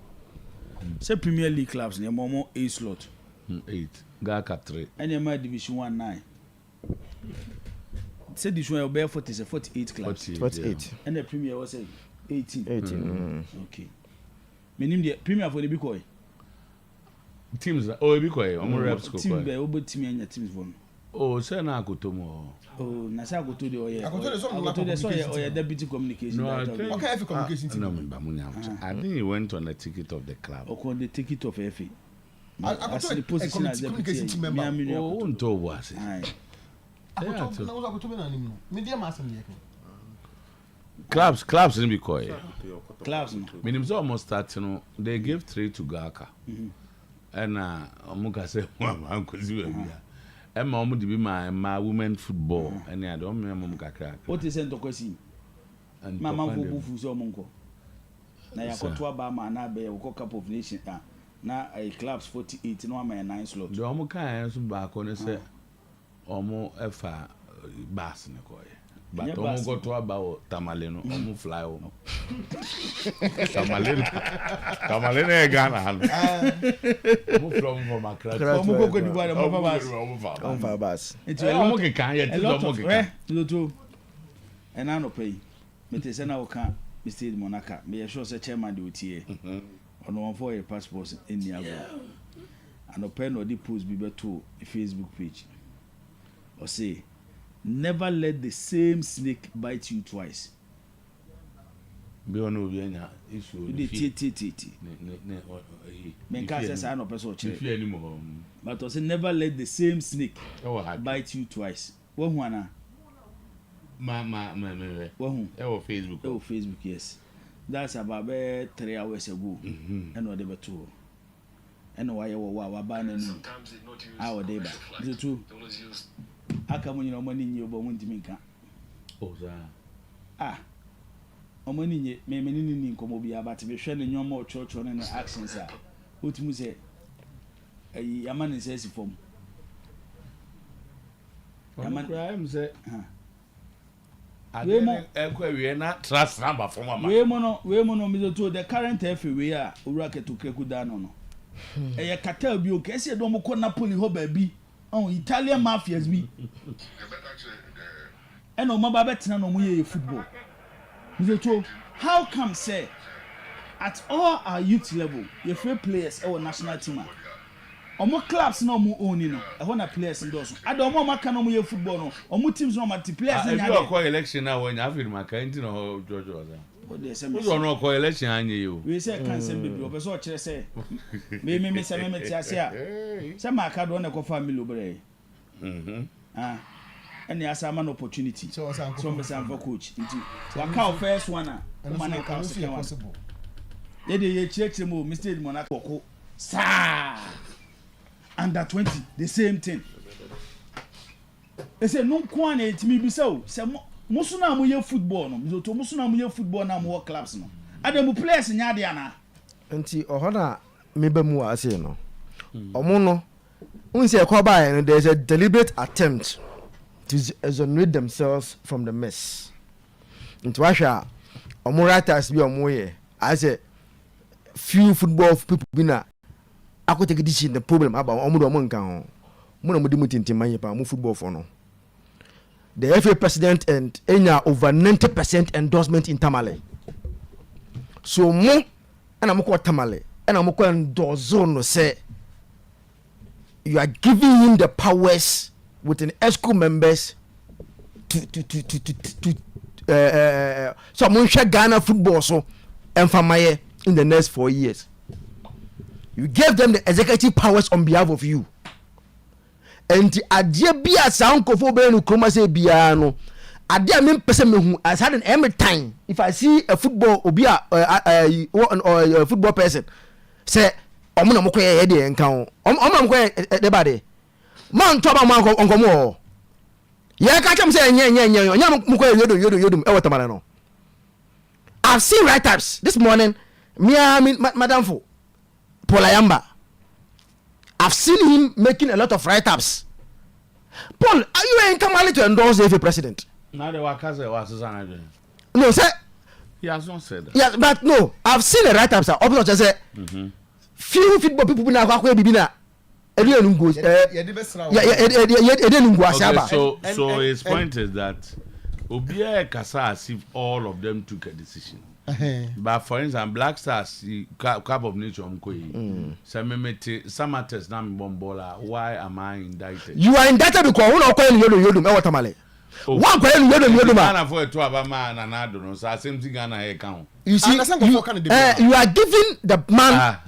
[SPEAKER 6] say Premier League clubs na momo 8 slot
[SPEAKER 2] 8 Gaka 3
[SPEAKER 6] and my division 19 say this one be 48 clubs
[SPEAKER 4] 48
[SPEAKER 6] and the Premier was 18 okay meaning the Premier for the big boy
[SPEAKER 2] teams big boy reps ko
[SPEAKER 6] team be obo team anya teams one
[SPEAKER 2] say na akotomo
[SPEAKER 6] na say akoto de oye akoto de so oye deputy communication
[SPEAKER 3] okay FA communication team
[SPEAKER 2] no member munya I think he went on the ticket of the club
[SPEAKER 6] on the ticket of FA
[SPEAKER 3] akoto the position as communication team member
[SPEAKER 2] unto was
[SPEAKER 3] akoto na akoto be na nim no media massam ye
[SPEAKER 2] clubs in Bikoy.
[SPEAKER 6] Clubs.
[SPEAKER 2] Minimum almost starting. They gave 3 to Gaka. And Muka said, "Uncle Zubia." And Mamu to be my women football. And I don't remember Muka.
[SPEAKER 6] What is it to question? And Mamma Bufu Zomonko. Now you got 2 Bama and I be a cup of nation. Now a clubs 48 no man 9 slot.
[SPEAKER 2] The Omuka answer back on say Omo Efa Bass Nicoy. But Omo go to about Tamaleno, Omo fly home. Tamaleno Ghana. Omo from my class.
[SPEAKER 6] Omo go to buy
[SPEAKER 4] Omo Bass.
[SPEAKER 6] It's a lot of and I no pay. Me say na o kan Mr. Monaka. Me sure say chairman dey otie. Ono won for your passport in Niagara. And open no di post be to Facebook page. Or say never let the same snake bite you twice.
[SPEAKER 2] Be on Obianya issue.
[SPEAKER 6] Men can say I no person che.
[SPEAKER 2] If anymore.
[SPEAKER 6] But say never let the same snake bite you twice. What one
[SPEAKER 2] Ma.
[SPEAKER 6] What
[SPEAKER 2] Facebook.
[SPEAKER 6] Facebook, yes. That's about 3 hours ago. And what they were told. And why you were banning our day back. The two. I come when you know money in your bone to make.
[SPEAKER 2] Oh,
[SPEAKER 6] money may meaning come be about to be sharing your more church on any actions. What you say? A man says from
[SPEAKER 2] a man, say,
[SPEAKER 6] We mo
[SPEAKER 2] we na trust number for mama.
[SPEAKER 6] We mo no me to the current FA we a owura ketu da no. E cartel bi o kese do mo ko Napoli ho ba bi. Oh, Italian mafias bi. And no maba betena no mo ye football. Me to how come say at all our youth level, your free players our national team. Omo clubs no mo own no. E ho na players ndoso. Ada omo maka no mo ye football no. Omo teams no mati players nya.
[SPEAKER 2] You call election now when you have maka nti no George was. Who no call election anya you.
[SPEAKER 6] We say cancel baby. Obeso kire say. Me say me ti ase a. Say maka do na ko family obre. And yes, I'm an opportunity. So I'm for coach. Waka first one man can possible. They check them Mr. Monaco. Sa under 20 the same thing. They say no kwan it me be so. Say musuna mo ye football no. So to musuna mo ye football na mo clubs no. Adam players nya de ana.
[SPEAKER 4] Enti ohona mebe mu ase no. Omo no unse ekwa there's a deliberate attempt to exonerate themselves from the mess. Into Russia, omo writers be omo here. I say few football people be na ako take this the problem about omo do omo nkan ho. Mo na mo di mutintin manye pa mo football for no. The FA president and enya over 90% endorsement in Tamale. So mo ana mo ko Tamale, ana mo ko endorse no say you are giving him the powers within ESCO members to so I'm share Ghana football so and Famaye in the next 4 years. You gave them the executive powers on behalf of you. And the idea be a sound kofo no kroma say bia no idea me person me hu as had every time if I see a football obi a football person say omo na mo koye de enka o omo na mo koye de ba de man to ba man onkomo ye ka chem say nya mo koye yodum e watamana no. I've seen write-ups this morning madam fo Polayamba. I've seen him making a lot of write-ups. Paul, are you in Kamali to endorse the FA president?
[SPEAKER 2] Now the Wakaza was
[SPEAKER 4] no, sir.
[SPEAKER 2] He has not said that.
[SPEAKER 4] Yes, but no, I've seen the write-ups. I've just said few football people now go bibina.
[SPEAKER 2] So his point is that Obia Kasa as if all of them took a decision. But for instance, Black Stars, Cup of Nature, some matters now bombola. Why am I indicted?
[SPEAKER 4] You are indicted because one of them watamale. One question yodum.
[SPEAKER 2] Ghana for 2 man and I don't know. So I seem to Ghana account.
[SPEAKER 4] You see, you are giving the man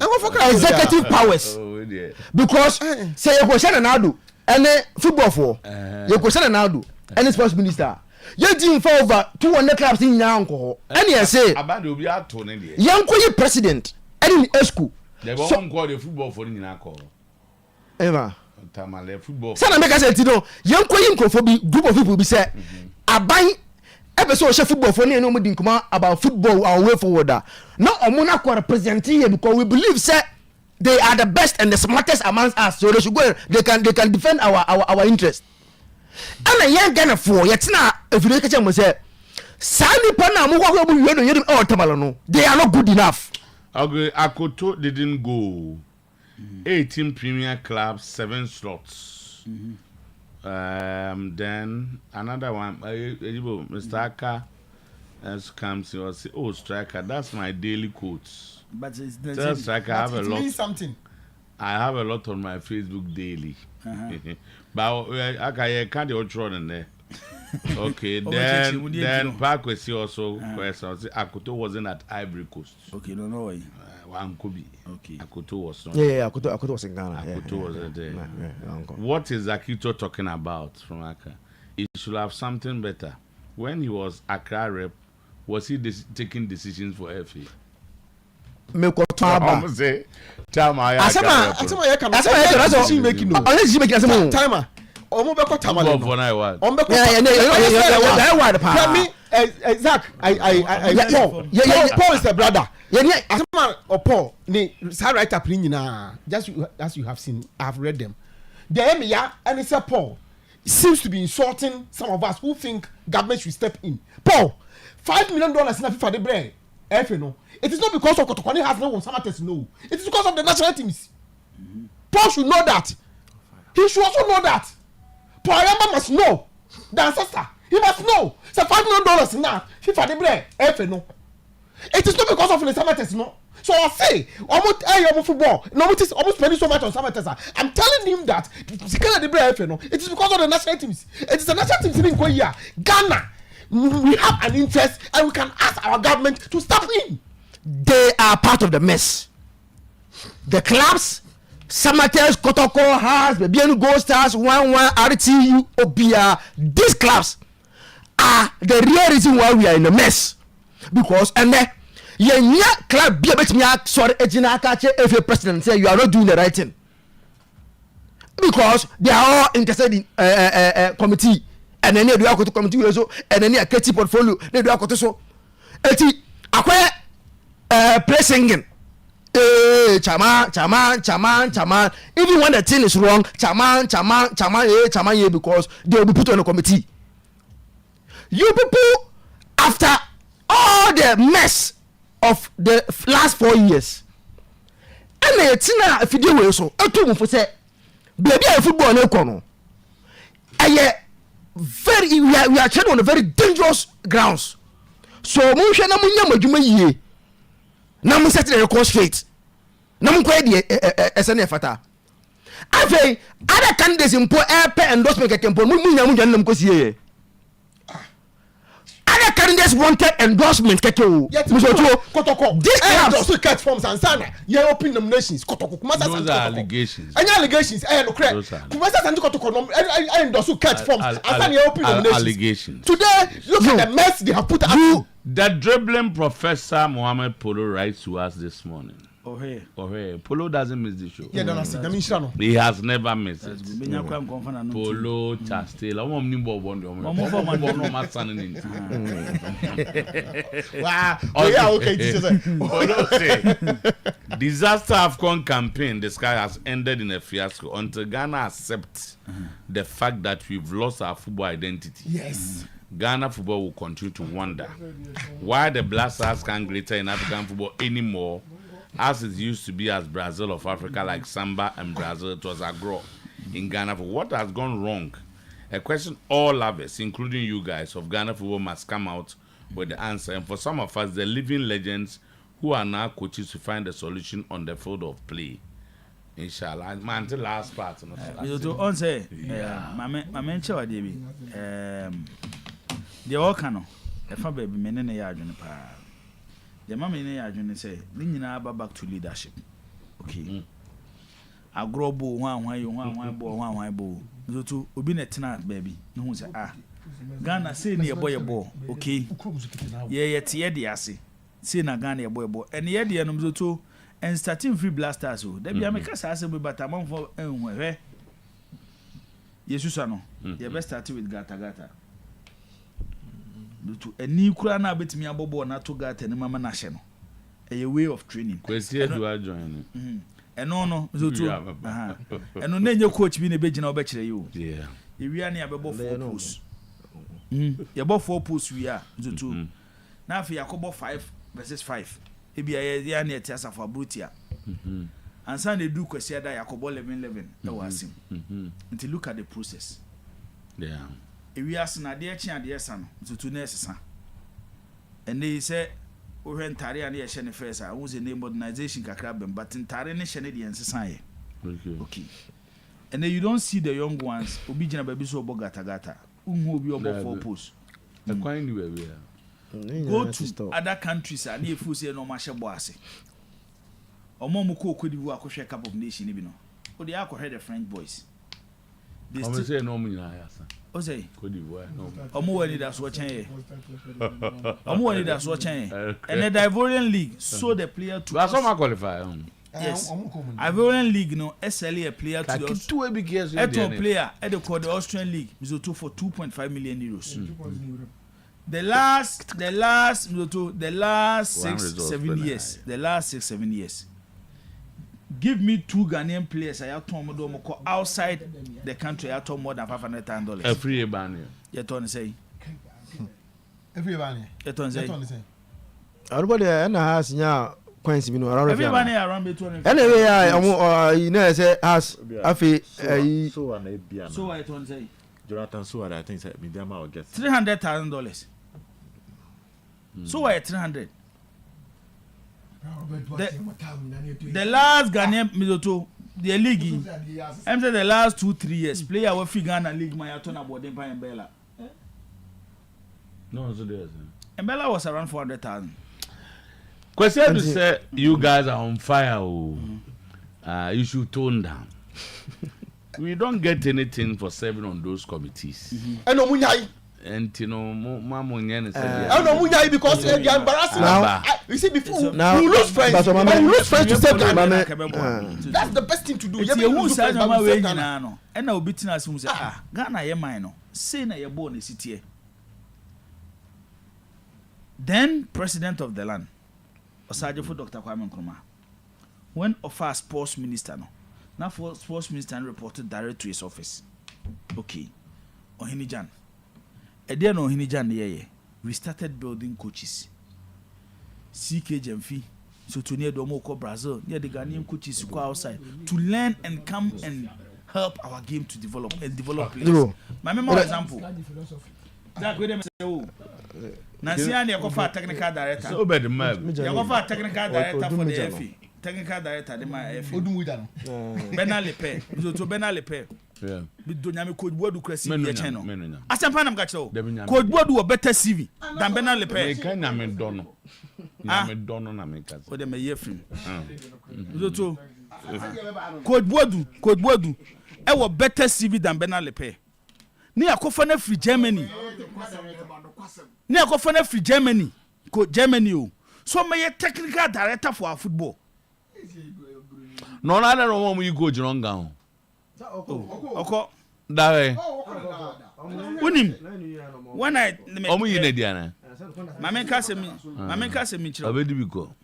[SPEAKER 4] executive powers.
[SPEAKER 2] Oh dear.
[SPEAKER 4] Because say you go send Ronaldo and football for you go send Ronaldo and sports minister. You team for over 200 clubs in Yanko. And you say
[SPEAKER 2] about Obi Ato ne dey.
[SPEAKER 4] Yanko president and in ESCO.
[SPEAKER 2] They won't call the football for in Yanko.
[SPEAKER 4] Eva
[SPEAKER 2] Tamale football.
[SPEAKER 4] Sana make say no Yanko Yanko group of people be say aban episode share football for no mo din kuma about football our way forward. Now omona ko represent here because we believe say they are the best and the smartest amongst us, so they should go. They can defend our interest. And a young Ghana for yet now, if you look at them, say, Sani Pana, they are not good enough.
[SPEAKER 2] Okay, Akoto didn't go. 18 Premier Clubs, 7 slots. Then another one, Mr. Aka comes here and say, "Oh, striker, that's my daily quotes."
[SPEAKER 6] But it's
[SPEAKER 2] Tell striker, I have a lot.
[SPEAKER 3] Something.
[SPEAKER 2] I have a lot on my Facebook daily. But I can't control in there. Okay, then Park was also question. Akoto wasn't at Ivory Coast.
[SPEAKER 6] Okay, no way.
[SPEAKER 2] One could be.
[SPEAKER 6] Okay.
[SPEAKER 2] Akoto was not.
[SPEAKER 4] Yeah, Akoto was in Ghana.
[SPEAKER 2] Akoto wasn't there. What is Akito talking about from Accra? He should have something better. When he was Accra rep, was he taking decisions for FA?
[SPEAKER 4] Me ko taba.
[SPEAKER 2] Say, Timer.
[SPEAKER 3] Timer. Omo be ko Timer.
[SPEAKER 2] Omo be
[SPEAKER 3] ko Zach, Paul is the brother. Asema Paul ni sa write up ni nyina just as you have seen, I have read them. The Emia and it's a Paul. seems to be insulting some of us who think government should step in. Paul, $5 million in a FIFA de bread. No. It is not because of Kotokwane has no Samates, no. It is because of the national teams. Paul should know that. He should also know that. Paul Ayamba must know. The ancestor. He must know. So $5 million now. FIFA de bread. No. It is not because of the Samates, no. So I say, almost football. No, it is almost spending so much on Samates. I'm telling him that it is because of the national teams. It is the national teams in Korea. Ghana. We have an interest and we can ask our government to step in.
[SPEAKER 4] They are part of the mess. The clubs, Samates, Kotoko, Has, Bebianu Gold Stars, 1-1, RTU, Obia, these clubs are the real reason why we are in a mess. Because, and then, club be a bit me sorry, if your president say you are not doing the right thing. Because they are all interested in committee. And then they do to committee also, and then they create portfolio. They do to so. Eti akwe play singing. Chaman. Even when the thing is wrong, chaman, because they will be put on a committee. You people, after all the mess of the last 4 years, and they tina if you do so, for say, baby, football no kono. Very we are treading on a very dangerous grounds. So munhwe na munya madwuma yie. Na mun set the record straight. Na mun kwa de SNF fata. Afei other candidates impo endorsement kekempo munya munja nam kosie. Other candidates wanted endorsement keke.
[SPEAKER 3] Kotoko. This also cut forms and sana. You open nominations. Kotoko.
[SPEAKER 2] Those are allegations.
[SPEAKER 3] Any allegations? No correct. Kumasa and Kotoko endorse cut forms and sana you open nominations.
[SPEAKER 2] Allegations.
[SPEAKER 3] Today, look at the mess they have put up.
[SPEAKER 2] The dribbling professor Mohammed Polo writes to us this morning. Oh hey. Polo doesn't miss the show.
[SPEAKER 3] Yeah, don't see.
[SPEAKER 2] He has never missed it. Polo Chastel.
[SPEAKER 3] Wow. Yeah, okay.
[SPEAKER 2] Polo say, disaster AFCON campaign, the sky has ended in a fiasco until Ghana accepts the fact that we've lost our football identity.
[SPEAKER 3] Yes.
[SPEAKER 2] Ghana football will continue to wonder why the Blasters can't glitter in African football anymore, as it used to be as Brazil of Africa, like Samba and Brazil. It was agro in Ghana. What has gone wrong? A question all lovers, including you guys of Ghana football, must come out with the answer. And for some of us, the living legends who are now coaches to find a solution on the field of play. Inshallah. Man, the last part.
[SPEAKER 6] The all cano, a fa baby men in a yard in the pa. The mammy in a yard and say, Lina back to leadership. Okay. I grow boo one boo. The two Ubina tonight, baby. No one say, Ghana say near boy a ball. Okay. Yeah, the assay. Say na Ghana boy ball. And the idea of the two and starting free blasters. There be a make us ask but a month for where. Yes, Susano. You best start with Gata. A new crana bit me abobo na to gat and mama national. A way of training.
[SPEAKER 2] Question do I join?
[SPEAKER 6] And no, and no name your coach being a bejin or betcha you.
[SPEAKER 2] Yeah.
[SPEAKER 6] If we are near above 4 posts. Above 4 posts we are. Two. Now for Yakobo 5 versus 5. It be a near Tessa for Brutia. And Sunday do question that Yakobo 11. No, I see. Until look at the process.
[SPEAKER 2] Yeah.
[SPEAKER 6] If we ask na dear chin dear son to nurses, and they say, we went Tari and the Shani Face, I was a name modernization cacrabin, but in Tari and Shanadian society. Okay. And then you don't see the young ones, Obijana baby so Bogatagata, who will be over 4 posts.
[SPEAKER 2] The quine where we are.
[SPEAKER 6] Go to other countries and if you say no Masha Boase. Or Momuko could you walk a cup of nation, even. Or the alcohol had the French boys.
[SPEAKER 2] They say no money.
[SPEAKER 6] Ose,
[SPEAKER 2] could you wear no?
[SPEAKER 6] Omo that's watching. Omo that's watching. And the Ivorian League saw the player to.
[SPEAKER 2] That's not qualify.
[SPEAKER 6] Yes. Ivorian League no SLA a player to the
[SPEAKER 2] two big years.
[SPEAKER 6] Player at the Austrian League is for 2.5 million euros. The last 6-7 years. The last 6-7 years. give me 2 Ghanaian players I told me outside the country I told more than $500,000
[SPEAKER 2] a free ban
[SPEAKER 6] you turn say
[SPEAKER 3] everybody
[SPEAKER 6] you turn say
[SPEAKER 4] everybody and has nya coins bi no around
[SPEAKER 6] everybody around me 200
[SPEAKER 4] anyway you know say has afi
[SPEAKER 7] so na bia
[SPEAKER 6] so I turn say
[SPEAKER 7] Jonathan so I think say medium will get
[SPEAKER 6] $300,000 so I 300 the last Ghanaian Mizoto the league I'm saying the last 2-3 years player we figure Ghana league my turn about them by Mbella
[SPEAKER 2] no so there
[SPEAKER 6] Mbella was around 400,000
[SPEAKER 2] question to say you guys are on fire you should tone down we don't get anything for serving on those committees
[SPEAKER 3] and no munyai
[SPEAKER 2] and you know mama nyane say
[SPEAKER 3] and no munyai because they are embarrassing you see before
[SPEAKER 4] now
[SPEAKER 3] you lose friends to save Ghana
[SPEAKER 4] that's
[SPEAKER 3] that's the best thing to do
[SPEAKER 6] you lose friends but we nyina no and na obi tina asum say Ghana ye man no say na ye ball na sitie then president of the land Osajefo Dr. Kwame Nkrumah when offer sports minister no now for sports minister reported direct to his office okay Ohinijan Edian Ohinijan ye we started building coaches CK Jemfi so to near Domo ko Brazil near the Ghanaian coaches go outside to learn and come and help our game to develop and develop players. My memorable example that we dem say oh Nancy and Yakofa technical director
[SPEAKER 2] so bad man
[SPEAKER 6] Yakofa technical director for the FA technical director de my FA
[SPEAKER 3] Odumuida no
[SPEAKER 6] Bernard Lepe so Bernard Lepe
[SPEAKER 2] yeah
[SPEAKER 6] bi do nyame coach bodu krasi
[SPEAKER 2] Menu
[SPEAKER 6] ye
[SPEAKER 2] nya,
[SPEAKER 6] chen no
[SPEAKER 2] menu nya.
[SPEAKER 6] asempa nam ga chero
[SPEAKER 2] Debi nyame.
[SPEAKER 6] coach bodu wo better CV than Bernard
[SPEAKER 2] me
[SPEAKER 6] Lepe
[SPEAKER 2] kan na me dono na me dono na me ka
[SPEAKER 6] o de me ye film so coach bodu e wo better CV than Bernard Lepe ni akofa na free Germany coach Germany o so me ye technical director for our football
[SPEAKER 2] no na na no mo you go jironga ho
[SPEAKER 6] oko
[SPEAKER 2] dawe
[SPEAKER 6] unim when I
[SPEAKER 2] omo yine dia na
[SPEAKER 6] mama ka se mi chiro
[SPEAKER 2] abedi biko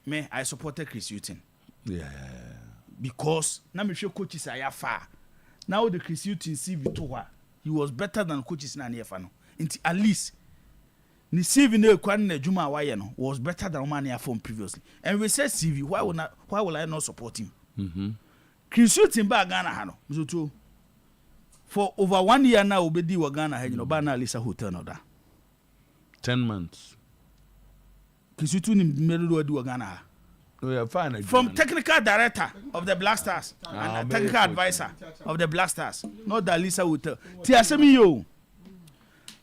[SPEAKER 6] me I supported Chris Hughton
[SPEAKER 2] yeah
[SPEAKER 6] because na me hwe coaches ayafa now the Chris Hughton CV to wa he was better than coaches na nefa no nti at least ni CV na ekwan na adwuma waye no was better than man ya from previously and we said CV why will I not support him Chris Hughton ba Ghana ha no mzoto for over 1 year now obedi wa Ghana ha no ba na Alisa hotel no da
[SPEAKER 2] 10 months
[SPEAKER 6] Chris Hughton ni meru odi wa Ghana ha
[SPEAKER 2] we are fine
[SPEAKER 6] from technical director of the Black Stars and technical advisor of the Black Stars not the Alisa hotel ti asemi yo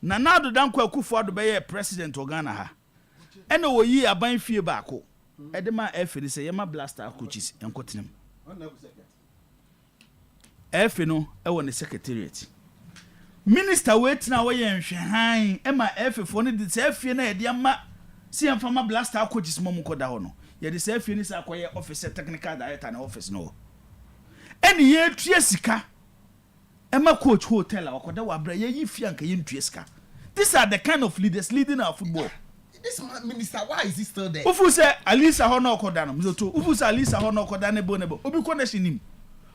[SPEAKER 6] na nado danko Akufo-Addo be ye president of Ghana ha ena wo yi aban fie baako e de ma efe say yema Black Star coaches enkotenem efe no e wo ne secretariat minister wait na wo ye nhwehan e ma efe fo ne de say efe na ye de ma si emfama Black Star coaches mo koda ho no ye de say efe ni sa akoye office technical director na office no eni ye tue sika Emma coach hotel akoda wa bra ye fia nka ye ntue sika. These are the kind of leaders leading our football.
[SPEAKER 3] This minister, why is he still there?
[SPEAKER 6] Ufu say Alisa Hono Okoda no mzoto. Ufu say Alisa Hono Okoda ne bo. Obi connection him.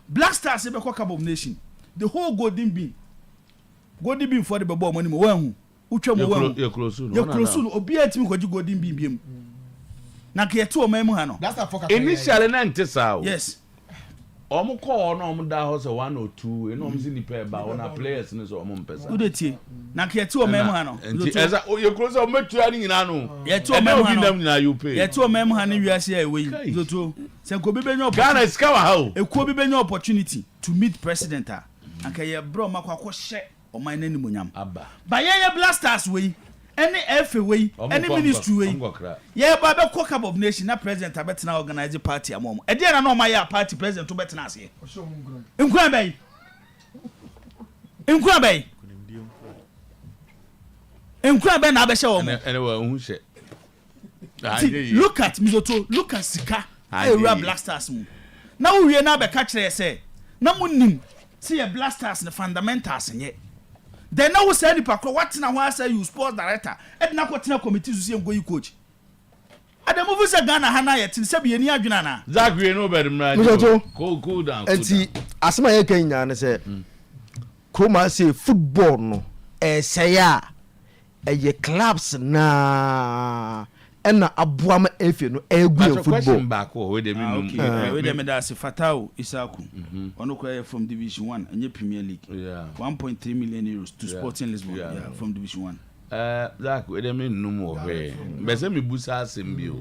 [SPEAKER 6] Black Stars e be kwa Cup of Nation. The whole golden bean for the ball money mo wan hu. Utwa mo wan. Ye close no. Obi atimi kwaji golden bean biem. Na ke to o memu ha no.
[SPEAKER 3] That's a focus.
[SPEAKER 2] initially na ntesa o.
[SPEAKER 6] Yes.
[SPEAKER 2] Omo call no omo da house 1 or 2 eno omo ni pair ba ona players ni so omo mpesa
[SPEAKER 6] Who dey tie na ke ti o memu ha no
[SPEAKER 2] eza you close o metua ni nyina no
[SPEAKER 6] ye ti o memu ha no
[SPEAKER 2] nyina you pay
[SPEAKER 6] ye ti o memu ha ni wiase ya ewe zoto se ko bi benyo
[SPEAKER 2] Ghana is kawa ha o
[SPEAKER 6] ekuo bi benyo opportunity to meet president a anka ye bro makwa ko hye o man nani monyam
[SPEAKER 2] aba
[SPEAKER 6] ba ye blasters we any FA we any ministry we ye ba be Cup of Nation na president abetena organize party amom e dey na no ma ya party president to betena ase nkura bay na be hye wo mo
[SPEAKER 2] anyway hu hye
[SPEAKER 6] look at Mizoto look at Sika area blasters mu na wo wie na be ka kire say na munim see ye blasters the fundamentals nye then now say ni pakro what na who say you sports director e na ko tena committee so say go coach the movie say Ghana hana yet say be ni adwuna na
[SPEAKER 2] Zach we no better man cool down
[SPEAKER 4] enti asema ye kan nya ne say Kroma say football no say a ye clubs na ena aboama efe no egu football
[SPEAKER 2] back we dey
[SPEAKER 6] we dey me da se Fatao Isaku ono ko from Division 1 enye Premier League 1.3 million euros to Sporting Lisbon from Division 1
[SPEAKER 2] Zach we dey me num o he be say me busa asem bi o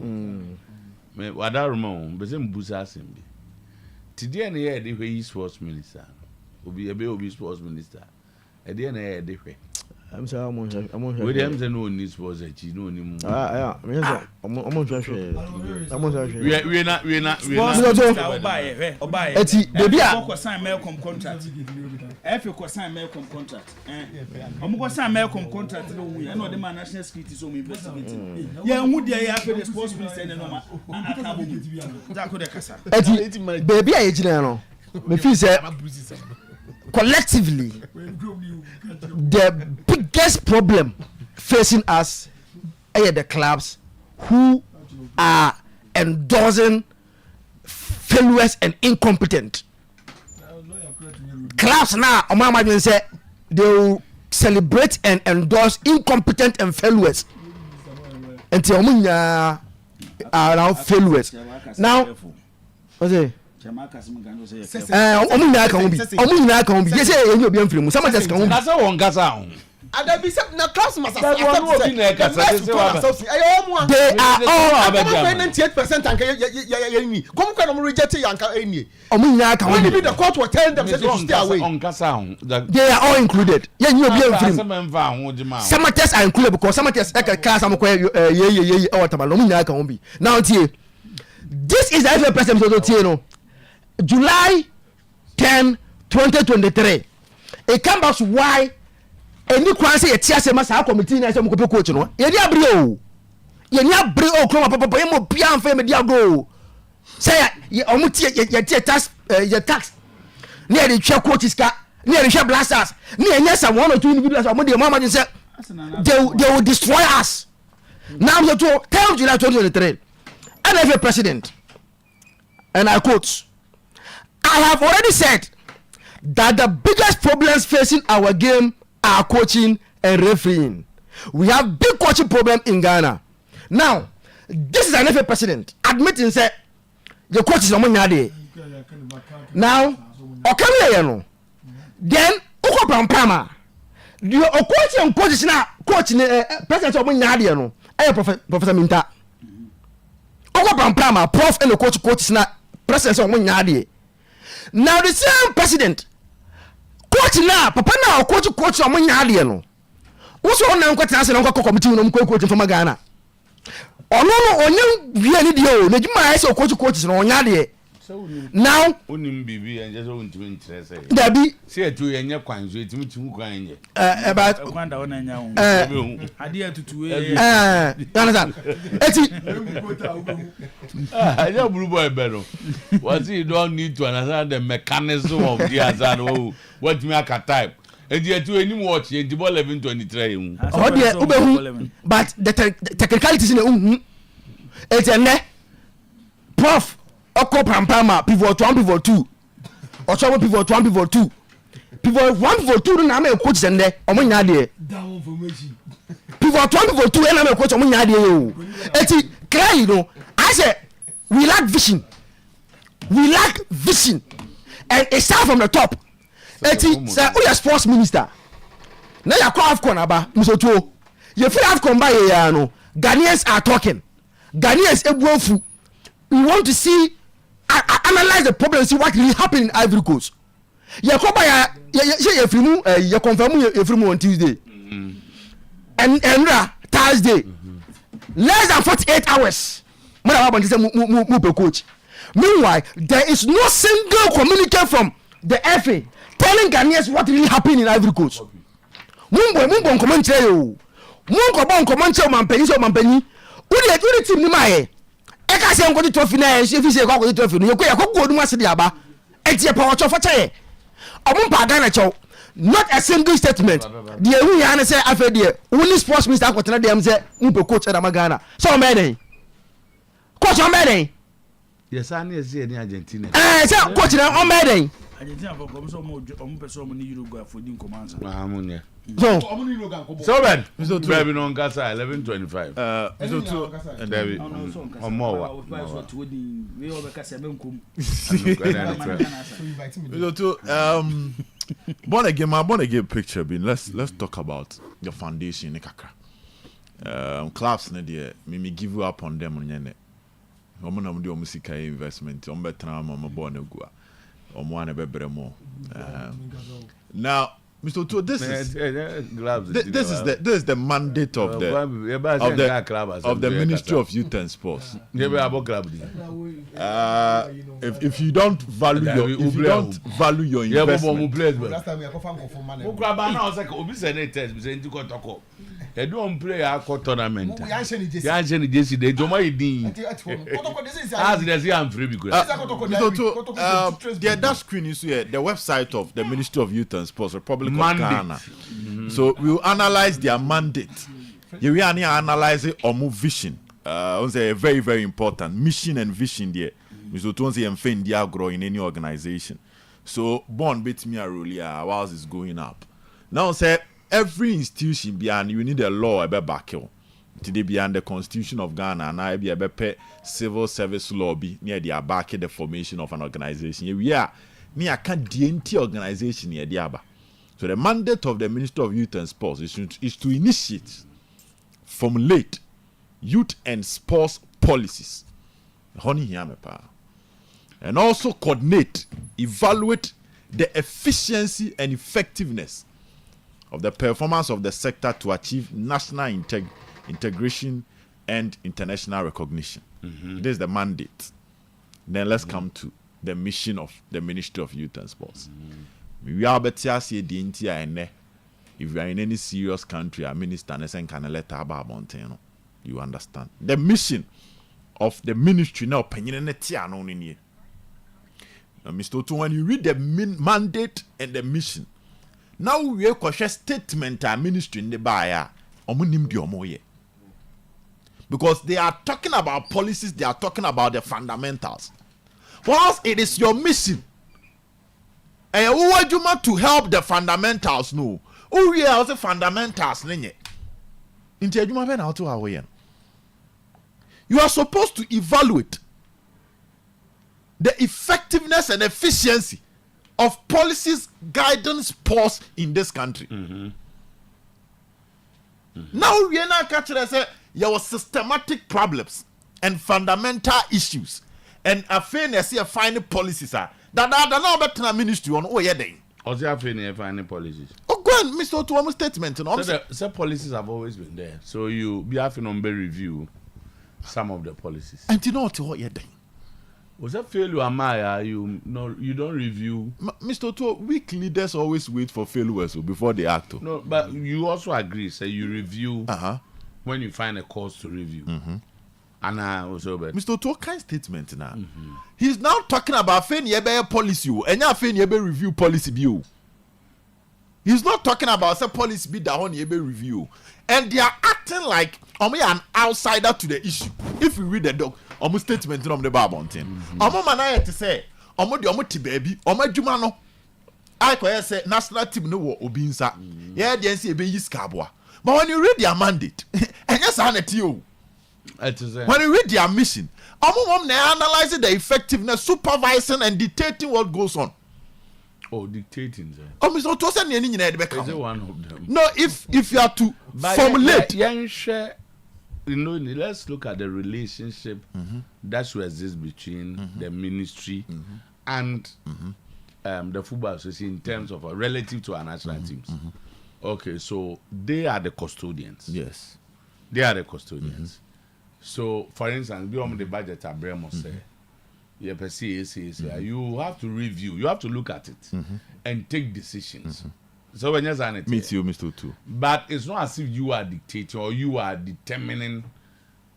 [SPEAKER 2] me wadaruma be say me busa asem bi tidie na ye dey hwe sports minister obi sports minister e dey na ye dey hwe
[SPEAKER 4] I'm sorry,
[SPEAKER 2] we dem say no need sports echi no ni mu
[SPEAKER 4] yeah me say I'm
[SPEAKER 6] obaye
[SPEAKER 4] eti baby a
[SPEAKER 6] ko sign Melcom contract ko sign Melcom contract ko sign Melcom contract no wu e no the national security so me investigate yeah hu dey ya the sports minister no ma akabo da ko de kasa
[SPEAKER 4] eti baby a ye gina no me feel say collectively the biggest problem facing us are the clubs who are endorsing failures and incompetent clubs now Omama say they will celebrate and endorse incompetent and failures until omunya are failures now what's it omunya kan bi yes enyo bi amfiri mu sama just kan bi
[SPEAKER 2] na say won gasa ho
[SPEAKER 3] adabi na class must
[SPEAKER 2] they are all
[SPEAKER 3] 98% anka yeni come kwa no reject yanka eni
[SPEAKER 4] omunya kan
[SPEAKER 3] bi the court will tell them say they stay away
[SPEAKER 2] on gasa ho
[SPEAKER 4] they are all included yenyo bi amfiri some tests are included because some tests class am ko ye otabalo omunya kan bi now tie this is the FA president so tie no July 10, 2023. It comes back why any kwan say yeti asema sa committee na say mo ko coach no. Ye ni abri o. Ye ni abri o Kroma papa ye mo bia amfa me dia go. Say ye omuti ye tax na ye twa coaches ka, na ye twa blasters, na ye nyesa one or two individuals o mo dey mama say they will destroy us. Now so to 10 July 2023. NFA president and I quote, I have already said that the biggest problems facing our game are coaching and refereeing. We have big coaching problem in Ghana. Now, this is an FA president admitting say the coach is on Monday. Now, okay, then Uko Pampama, the coach and coaches now coach president of Monday no. Professor Minta. Uko Pampama, prof and the coach now president of Monday. Now the same president coach now papa now coach omo nyaade no wo so na nkwata ase na nkwa committee no mko coach from Ghana ono no onye wie ni de o na juma ase coach no nyaade now
[SPEAKER 2] onim bibi enje so ntimi ntrese
[SPEAKER 4] dabi
[SPEAKER 2] se etu yenye kwan so etimi timu kwan enye
[SPEAKER 4] about
[SPEAKER 6] kwanda wona nya ho ade atutu
[SPEAKER 4] understand eti
[SPEAKER 2] ya blue boy bero what you don't need to understand the mechanism of the hazard what me aka type and you to any watch the ball 11:23
[SPEAKER 4] oh there ubehu but the technicalities in it's a prof oko pampama pivot 1 pivot 2 ocho pivot 1 pivot 2 pivot 1 pivot 2 na me coach sende omo nya de
[SPEAKER 3] down information
[SPEAKER 4] pivot 1 pivot 2 na me coach omo nya de o eti clear you know I say we lack vision and it start from the top eti say who your sports minister na ya call AFCON aba musotuo you free AFCON ba ye ya no Ghanaians are talking Ghanaians ebuofu we want to see analyze the problem, see what really happened in Ivory Coast. You come by you confirm you on Tuesday and Thursday. Less than 48 hours. Coach. Meanwhile, there is no single communique from the FA telling Ghanaians what really happened in Ivory Coast. Mumbo comment you. Mumbo comment you mampeni. Udi team ni mae. Eka se ngoti trophy na e fi se kwa trophy no ye kwa godu ma se dia ba etie pa ocho fa chaye omumpa Ghana chow not a single statement the ewu ya na say afa de only sports minister akotena dem say mpe coach na Ghana so me dey coach on bed.
[SPEAKER 2] Yes, I need to see any Argentina.
[SPEAKER 4] Say coach on bed.
[SPEAKER 6] Argentina for come so person ni Uruguay for din commands.
[SPEAKER 2] Amunya.
[SPEAKER 4] So
[SPEAKER 2] So Ben, baby no Gasa 11:25. David. On more.
[SPEAKER 6] We over kasa benkum.
[SPEAKER 7] Born again picture bin. Let's talk about your foundation kakra. Clubs na there me give you up on them nyene. Omo na mudi omo sika investment, omo betra omo born agua. Omo ana bebre mo. Now Mr. Otuo, this is the mandate of the Ministry of Youth and Sports. If you don't value your investment,
[SPEAKER 2] they don't play a tournament.
[SPEAKER 7] that screen is here, the website of the Ministry of Youth and Sports, Republic of Ghana. So we'll analyze their mandate. You will analyze it or move vision. Very, very important mission and vision there. Mr. Otuo and Fendi grow in any organization. So born bit me a rule whilst it's going up. Now say every institution behind you need a law about back today beyond the Constitution of Ghana and I be a civil service law be near the back the formation of an organization. We are near can DNT organization near the Aba. So the mandate of the Minister of Youth and Sports is to initiate, formulate youth and sports policies. And also coordinate, evaluate the efficiency and effectiveness of the performance of the sector to achieve national integration and international recognition. This is the mandate. Then let's come to the mission of the Ministry of Youth and Sports. We are better say the entire if you are in any serious country, a minister can letter about mountain. You understand the mission of the ministry now. Mr. Otuo, when you read the mandate and the mission, now we have a statement and ministry in the buyer. Because they are talking about policies, they are talking about the fundamentals. Whilst it is your mission, and you want to help the fundamentals, no. Oh, yeah, also fundamentals, you are supposed to evaluate the effectiveness and efficiency of policies guiding sports in this country. Now we are not catching us your systematic problems and fundamental issues, and a fairness here finding policies that are now better ministry on day.
[SPEAKER 2] Finding policies.
[SPEAKER 7] Oh, go on, Mr. Otuo statement.
[SPEAKER 2] So policies have always been there. So you be having on review some of the policies.
[SPEAKER 7] And you know what you're doing.
[SPEAKER 2] Was that failure, Maya? You don't review.
[SPEAKER 7] Mr. Otuo, weak leaders always wait for failures before they act.
[SPEAKER 2] No, but you also agree. Say you review when you find a cause to review. And also,
[SPEAKER 7] Mr. Otuo, kind statement now. He's now talking about failure policy, and now failure review policy view. He's not talking about say policy be that on review, and they are acting like an outsider to the issue. If you read the doc. Almost statement from the Babontin. Man, to say, the baby, Juma no. I say national team no obinsa. Yeah, the NCAA be Scabwa. But when you read their mandate, and yes, I you. When you read their mission, analyzing the effectiveness, supervising and dictating what goes on.
[SPEAKER 2] Oh, dictating.
[SPEAKER 7] Mr. Otuo,
[SPEAKER 2] is one of them?
[SPEAKER 7] No, if you are to formulate.
[SPEAKER 2] Let's look at the relationship that should exist between the ministry and the football association in terms of relative to our national teams. Okay, so they are the custodians.
[SPEAKER 7] Yes,
[SPEAKER 2] they are the custodians. So, for instance, beyond the budget, Abraham say, you have to review, you have to look at it and take decisions. So when you're saying it,
[SPEAKER 7] me too, Mr. Otuo.
[SPEAKER 2] But it's not as if you are dictating or you are determining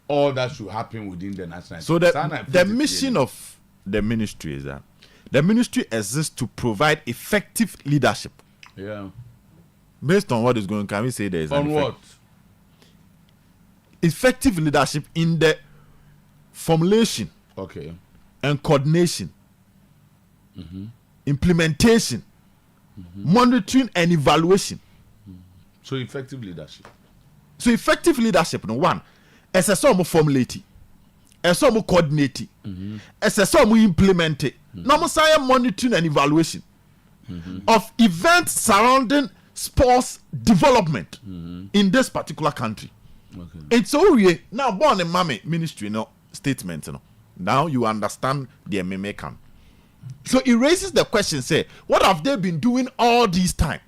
[SPEAKER 2] all that should happen within the national.
[SPEAKER 7] So the mission of the ministry is that the ministry exists to provide effective leadership.
[SPEAKER 2] Yeah.
[SPEAKER 7] Based on what is going on, can we say there is
[SPEAKER 2] on what?
[SPEAKER 7] Effective leadership in the formulation,
[SPEAKER 2] Okay.
[SPEAKER 7] and coordination, implementation, monitoring and evaluation.
[SPEAKER 2] So effective leadership.
[SPEAKER 7] So effective leadership, no one, as a sum of formulate, as some coordinate, as a sum implement it. No more monitoring and evaluation of events surrounding sports development in this particular country.
[SPEAKER 2] Okay.
[SPEAKER 7] It's all we now born in Mame ministry no statement. No. Now you understand the MMA camp. So it raises the question: say, what have they been doing all this time?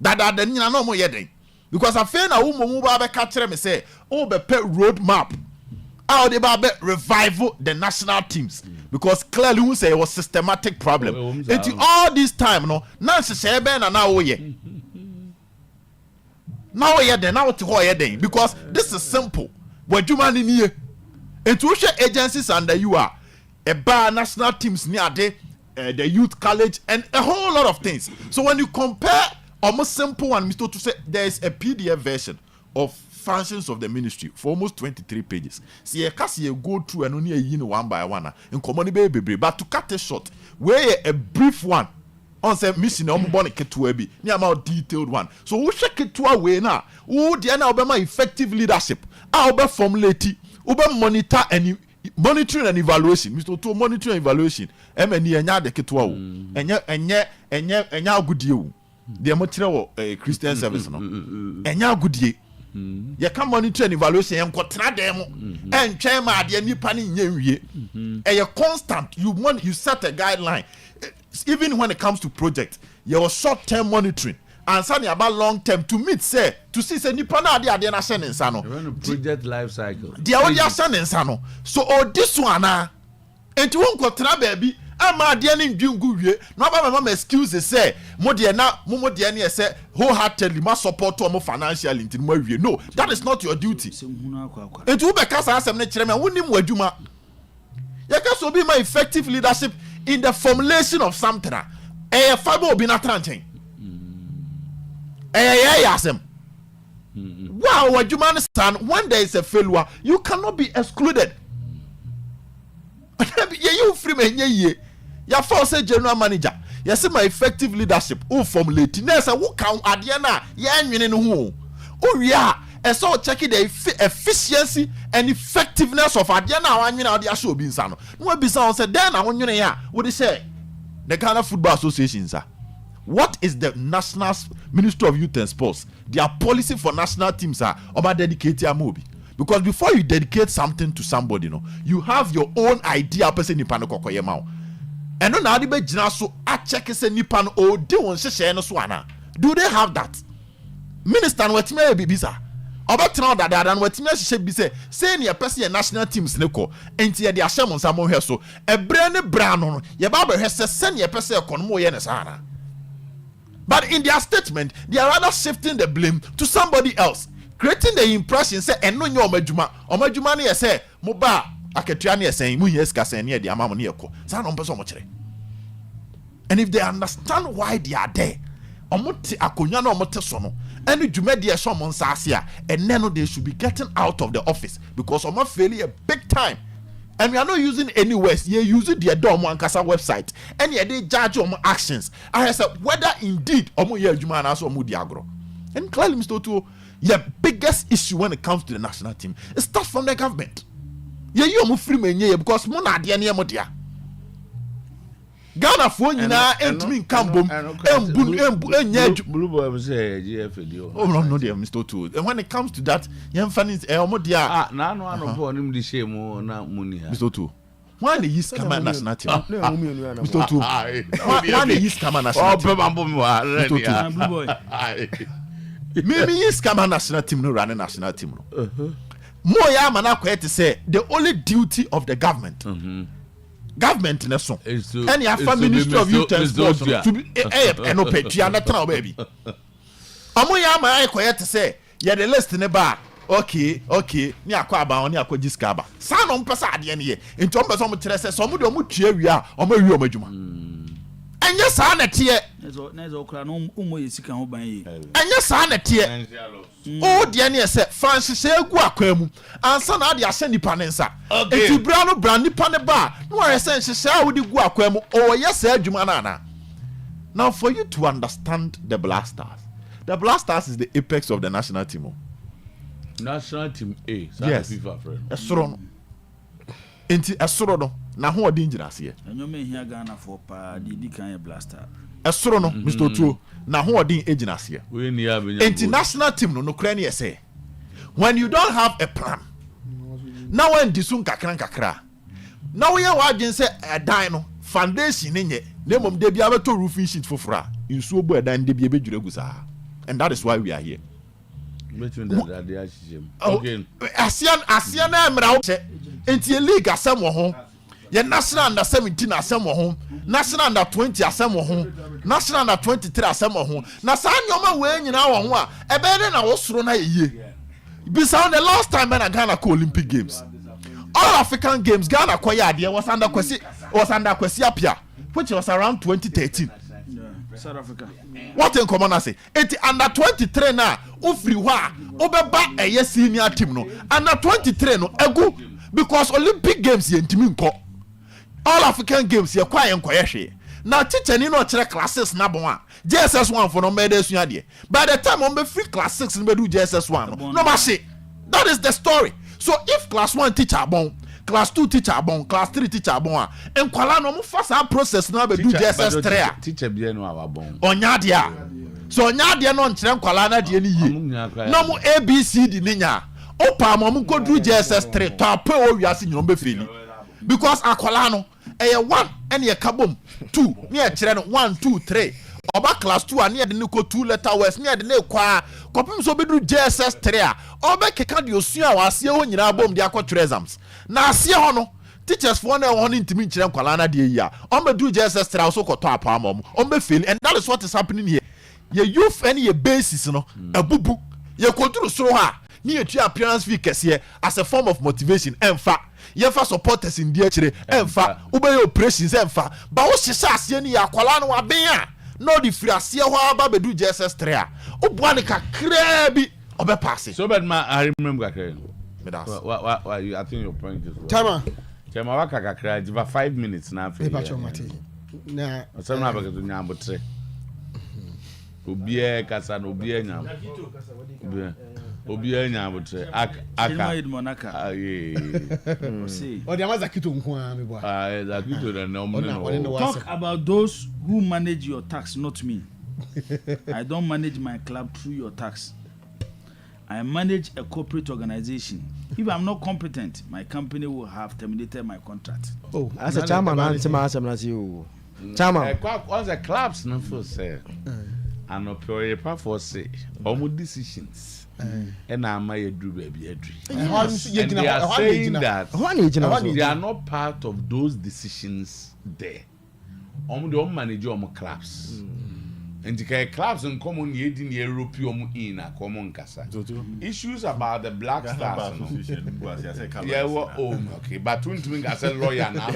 [SPEAKER 7] That the no more yet. Because I feel now be catch me say, oh, be road map. How they be revival the national teams because clearly we say it was systematic problem. It's all this time, no. Now she say be na now we. Now we then now to ho then because this is simple. What you man in here? Intuition agencies under you are a bar national teams near the youth college and a whole lot of things. So when you compare almost simple one, Mr. to say there is a PDF version of functions of the ministry for almost 23 pages. See, you go through and only a one by one in common baby, but to cut it short, where a brief one on say mission on born ketuebi, near more detailed one. So we check it to away now. Who the Obama effective leadership? I'll be formulating, monitor and monitoring and evaluation. Mr. To monitoring and evaluation. MNE and the ketua and ya good you. The material Christian service no. And ya good ye. You can monitor and evaluation and contra demo and chairman the new panny ye. And you're constant. You set a guideline. Even when it comes to project, your short-term monitoring and something about long-term to meet say to see say nipa na ade na send insano.
[SPEAKER 2] Project life cycle.
[SPEAKER 7] They are already send insano. So this one na enti won kotra baby ama ade na ndwungu wie no ba mama excuses say mo de na mo de na say wholeheartedly ma support o mo financially enti mo wie. No, that is not your duty. Enti wo be kasa asem na kire me wonim wadwuma. You can so be my effective leadership in the formulation of something. Fabo be not tranching. Wow, what you understand? When there is a failure, you cannot be excluded. You free me, you force general manager. You see my effective leadership. Who formulate? Nessa who count Adiana? Oh yeah. And so checking the efficiency and effectiveness of Adiana. I mean, Adia show be insano. No be sound said then I want you here. What they say? The Ghana Football Association, sir. What is the National Ministry of Youth and Sports? Their policy for national teams are about dedicating a movie. Because before you dedicate something to somebody, you have your own idea. Person nipa no kokoye mao. And no na adi be jina so a check se nipa no o de won hye no so ana. Do they have that? Minister no watime be bisa. Obatena dada no watime hye bi say na person national teams ne ko. Enti ye de ahyem nsa mo hwe so. Ebre ne bra no ye ba be hwe se ne person ekonomo ye ne sana. But in their statement, they are rather shifting the blame to somebody else, creating the impression say eno nye omajuma ne say mo ba aketua ne say mu yes ka say ne de amamo ne ekọ sa no mpeso mo kire. And if they understand why they are there, omote akonya na omote so no ene dwuma de so mo nsase a ene no they should be getting out of the office because omo fairly a big time. And we are not using any words. You using the Dom Ankasa website. And they judge on actions. I said whether indeed Omo Yejuma and also Omo Diagro. And clearly, Mr. Otuo, your biggest issue when it comes to the national team, it starts from the government. Yeah, you Omo free men because Mona Diania Modia. Ghana for you now and me Cambum and
[SPEAKER 2] Blue Boy was a GFA.
[SPEAKER 7] Oh no, dear Mr. Otuo. And when it comes to that, young fans Elmodia.
[SPEAKER 2] Now no one him the shame or not money.
[SPEAKER 7] Mr. Otuo. Why the East come national team? Mr. Otuo. Why the East come national team?
[SPEAKER 6] Blue Boy.
[SPEAKER 7] Maybe East come national team no running national team. More ya man to say the only duty of the government. Government in a song. And you have Ministry of Youth and Sports to be and open to baby. Amoyama I quiet to say, yeah, the list in the bar. Okay, near Quaba on your Discaba. Son on Passad, any into some some we are or my Majuma. ɛnyɛ saa na teɛ
[SPEAKER 6] nezo okra no umo yesika ho ban yi
[SPEAKER 7] ɛnyɛ saa na teɛ o deɛ ne sɛ Francis egu akwa mu ansa na ade ahyɛ nipa ne nsa eti bra no bra nipa ne ba no wɔyɛ sɛ nhyehyɛ a wodi gu akwa mu o yɛ saa adwuma na ana. Now for you to understand the Black Stars is the apex of the national team.
[SPEAKER 2] National team A.
[SPEAKER 7] Yes. Esoro no. Enti esoro no na ho odi ngira ase.
[SPEAKER 6] Enyo me hia Ghana for pa di kan blaster.
[SPEAKER 7] Esoro no Mr. Otuo na ho odi ejina ase.
[SPEAKER 2] We ni abenya.
[SPEAKER 7] Enti national team no kra ne say when you don't have a plan. Now when disun kakra. Now we are wadin say edan no foundation ne nye. Na mom de bia beto roofing sheet fofora. Nsuo bo edan de bia bedwura gu saa. And that is why we are here.
[SPEAKER 2] Between that they are
[SPEAKER 7] okay. Asian na emra wo che. Enti league asem wo ho. Ye national under 17 asem wo ho. National under 20 asem wo ho. National under 23 asem wo ho. Na saa nyoma we nyina wo ho a ebe de na wo soro na ye. Bisa the last time na Ghana ko Olympic Games. All African Games Ghana ko ya ade was under Kwesi Apia, which was around 2013.
[SPEAKER 6] South Africa.
[SPEAKER 7] What in common I say? It's under 23 now. Ufri wa obeba eye senior team no. Under 23 no egu because Olympic Games ye ntimi nko. All African Games ye kwa hwe. Na teacher ni no chere classes na bon a. JSS 1 for no made sua de. By the time on be free class 6 no be do JSS 1 no. No mashi. That is the story. So if class 1 teacher bon, class 2 teacher bon, class 3 teacher bon, enkwala no mo fast process na be do JSS 3 a.
[SPEAKER 2] Teacher bia no aba bon.
[SPEAKER 7] Onya de a. So onya de no nkyere enkwala na de ni ye. No mo ABCD ni nya. Opa mo go do JSS 3 to ape o wiase nyom be feli. Because akwala no eye 1 ene ye kabom 2 ne ye kire no 1 2 3 oba class 2 ane ye de ne ko 2 letter words ne ye de ne kwa kopim so be do JSS 3 a oba keka de osua wa ase ho nyina bom de akotwere exams na ase ho no teachers for na ho ntimi nkire nkwala na de yi a on be do JSS 3 also koto apa amom on be fail, and that is what is happening here. Your youth and your basis no abubu ye koduru so ha ne ye tu appearance fee kese as a form of motivation emfa yefa supporters in die kire emfa ubey operations emfa ba wo hyehyɛ ase ni akwala no waben a no di free ase ho aba bedu JSS 3 a oboa ne kakra bi obe pass.
[SPEAKER 2] So but I remember kakra.
[SPEAKER 7] What
[SPEAKER 2] I think your point is
[SPEAKER 3] Tama
[SPEAKER 2] waka kakra give 5 minutes na afi.
[SPEAKER 3] Na
[SPEAKER 2] so na abaka to nyambotre. Obiye kasa no obiye nyam. Obiye nyambotre aka.
[SPEAKER 3] O de amazakito nko a me boy.
[SPEAKER 2] Zakito na no.
[SPEAKER 6] Talk about those who manage your tax, not me. I don't manage my club through your tax. I manage a corporate organization. If I'm not competent, my company will have terminated my contract.
[SPEAKER 4] Oh, as a chairman, I'm you. Chairman,
[SPEAKER 2] all the clubs no for say. And Oyerepa for say almost decisions. And I might do baby edry. And they are saying that they are not part of those decisions there. Don't manage your clubs. And the clubs in common in European in a common casa. Issues about the Black Stars. Yeah, well, okay, but to me as a lawyer now.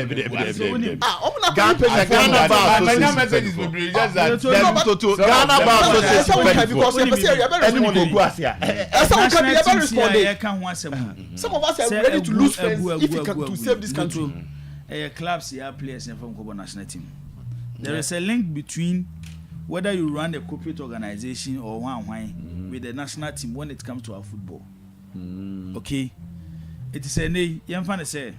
[SPEAKER 3] Some of us are ready to lose friends if you can to save this country.
[SPEAKER 6] Clubs here players from Kobo national team. There is a link between whether you run a corporate organization or one with the national team when it comes to our football. Okay, it is a name. Yamfane say,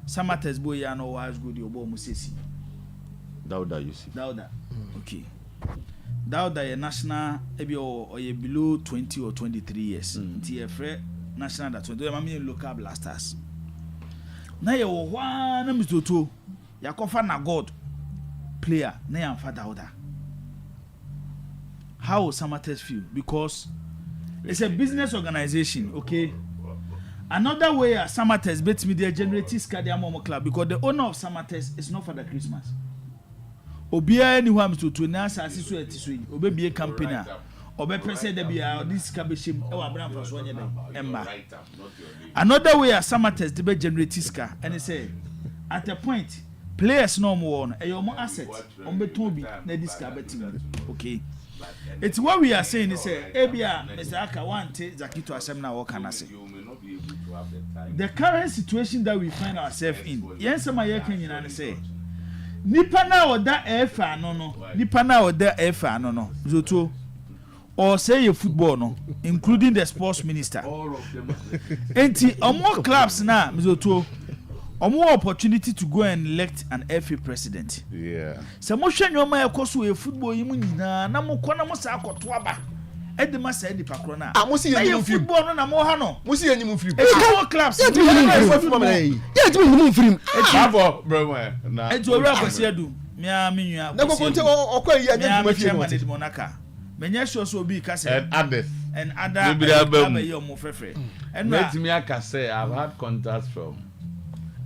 [SPEAKER 6] Samates boy ya no was good. Your boy Musesi.
[SPEAKER 7] Dauda, you see.
[SPEAKER 6] Dauda. Okay. Dauda a national or you below 20 or 23 years. It's a national that 20. I mean local blasters. Now you one Mr. Otuo, you confer na God player. Now you am Dauda. How will Samates feel? Because it's a business organization, okay? Another way Samates bet me they generate Skadiamomo Club because the owner of Samates is not for the Christmas. Obia anyone to announce as is Obe company. Obe present this cabishim or brand for Emma. Another way Samates debate generate Ska and he say at a point players no more no e your asset on beton bi na discover team okay. It's what we are saying is ebia Mr. Aka wante Zakito asem na work na say the current situation that we find ourselves in yense ma ye kan nyina ne say nipa na oda efa no nipa na oda efa no zoto or say your football no including the sports minister all of them enti omo clubs na zoto omo opportunity to go and elect an FA president.
[SPEAKER 2] Yeah.
[SPEAKER 6] So mo hwe nyoma ekoso e football yi mu nyina na mo kɔ na mo sa akoto aba. E de ma sa di pakro na.
[SPEAKER 3] Mo si ye
[SPEAKER 6] football no na mo ha no.
[SPEAKER 3] Mo si ye nyim free.
[SPEAKER 6] E ka clubs.
[SPEAKER 4] Yeah, to me free.
[SPEAKER 2] Bravo, bro. Na.
[SPEAKER 6] E to ora kwasi adu. Me a me nua.
[SPEAKER 3] Na ko konte okwa yi anya
[SPEAKER 6] ma fi ma de monaka. Menye sure so obi ka say.
[SPEAKER 2] And others.
[SPEAKER 6] And other. Maybe you mo frefre. And
[SPEAKER 2] let me aka say I've had contacts from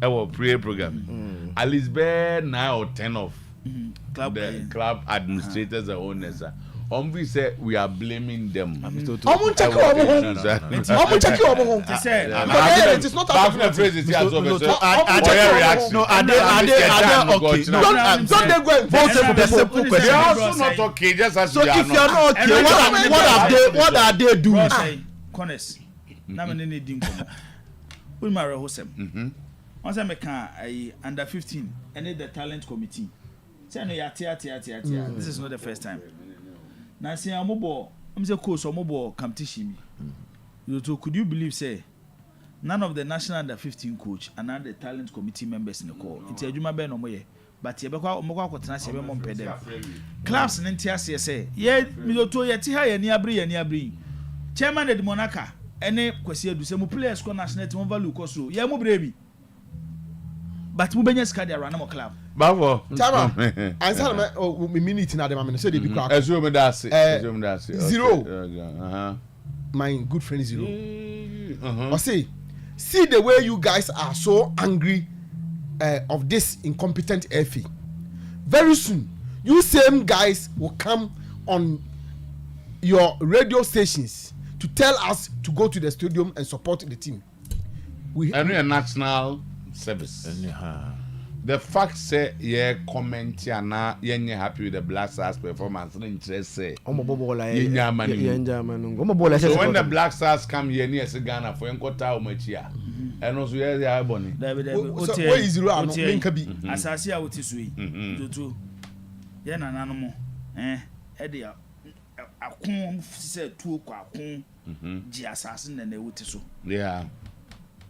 [SPEAKER 2] our prayer program. At least 9 or 10 of the club administrators and owners. We say we are blaming them.
[SPEAKER 3] It is not don't they go and vote for the simple question?
[SPEAKER 2] They are also not okay, just as
[SPEAKER 3] so if you are not okay, what are they doing?
[SPEAKER 6] Connors. Na me ne di nkomo. We marry hosem. Once I make under 15 and the talent committee. Say no ya. This is not the first time. Now say amobo, I'm say coach amobo competition. Could you believe say none of the national under 15 coach and none the talent committee members in the call. It's a juma be no moye. But ye be kwa omoko akotena se be mompe dem. Clubs ntia say ye mizoto ye ti ha ye ni abri. Chairman de Monaka ene kwesi adu se mu players ko national team value ko so ye mu brebi. But mu benya ska dia run am club.
[SPEAKER 2] Bravo.
[SPEAKER 3] Tama. Answer me minute na dem am say dey be crack.
[SPEAKER 2] Assume that say.
[SPEAKER 3] 0. My good friend 0. I say see the way you guys are so angry of this incompetent FA. Very soon you same guys will come on your radio stations to tell us to go to the stadium and support the team.
[SPEAKER 2] We a national service. The fact say comment na yenye happy with the Black Stars performance no interest say. So when the Black Stars come here near Ghana for enkota o machia. And also here they are boni.
[SPEAKER 3] So where is zero no link bi.
[SPEAKER 6] Asase a wotiso yi. Tutu. Ye na nanom e de akon se tuo kwa akon. Ji asase na wotiso.
[SPEAKER 2] Yeah.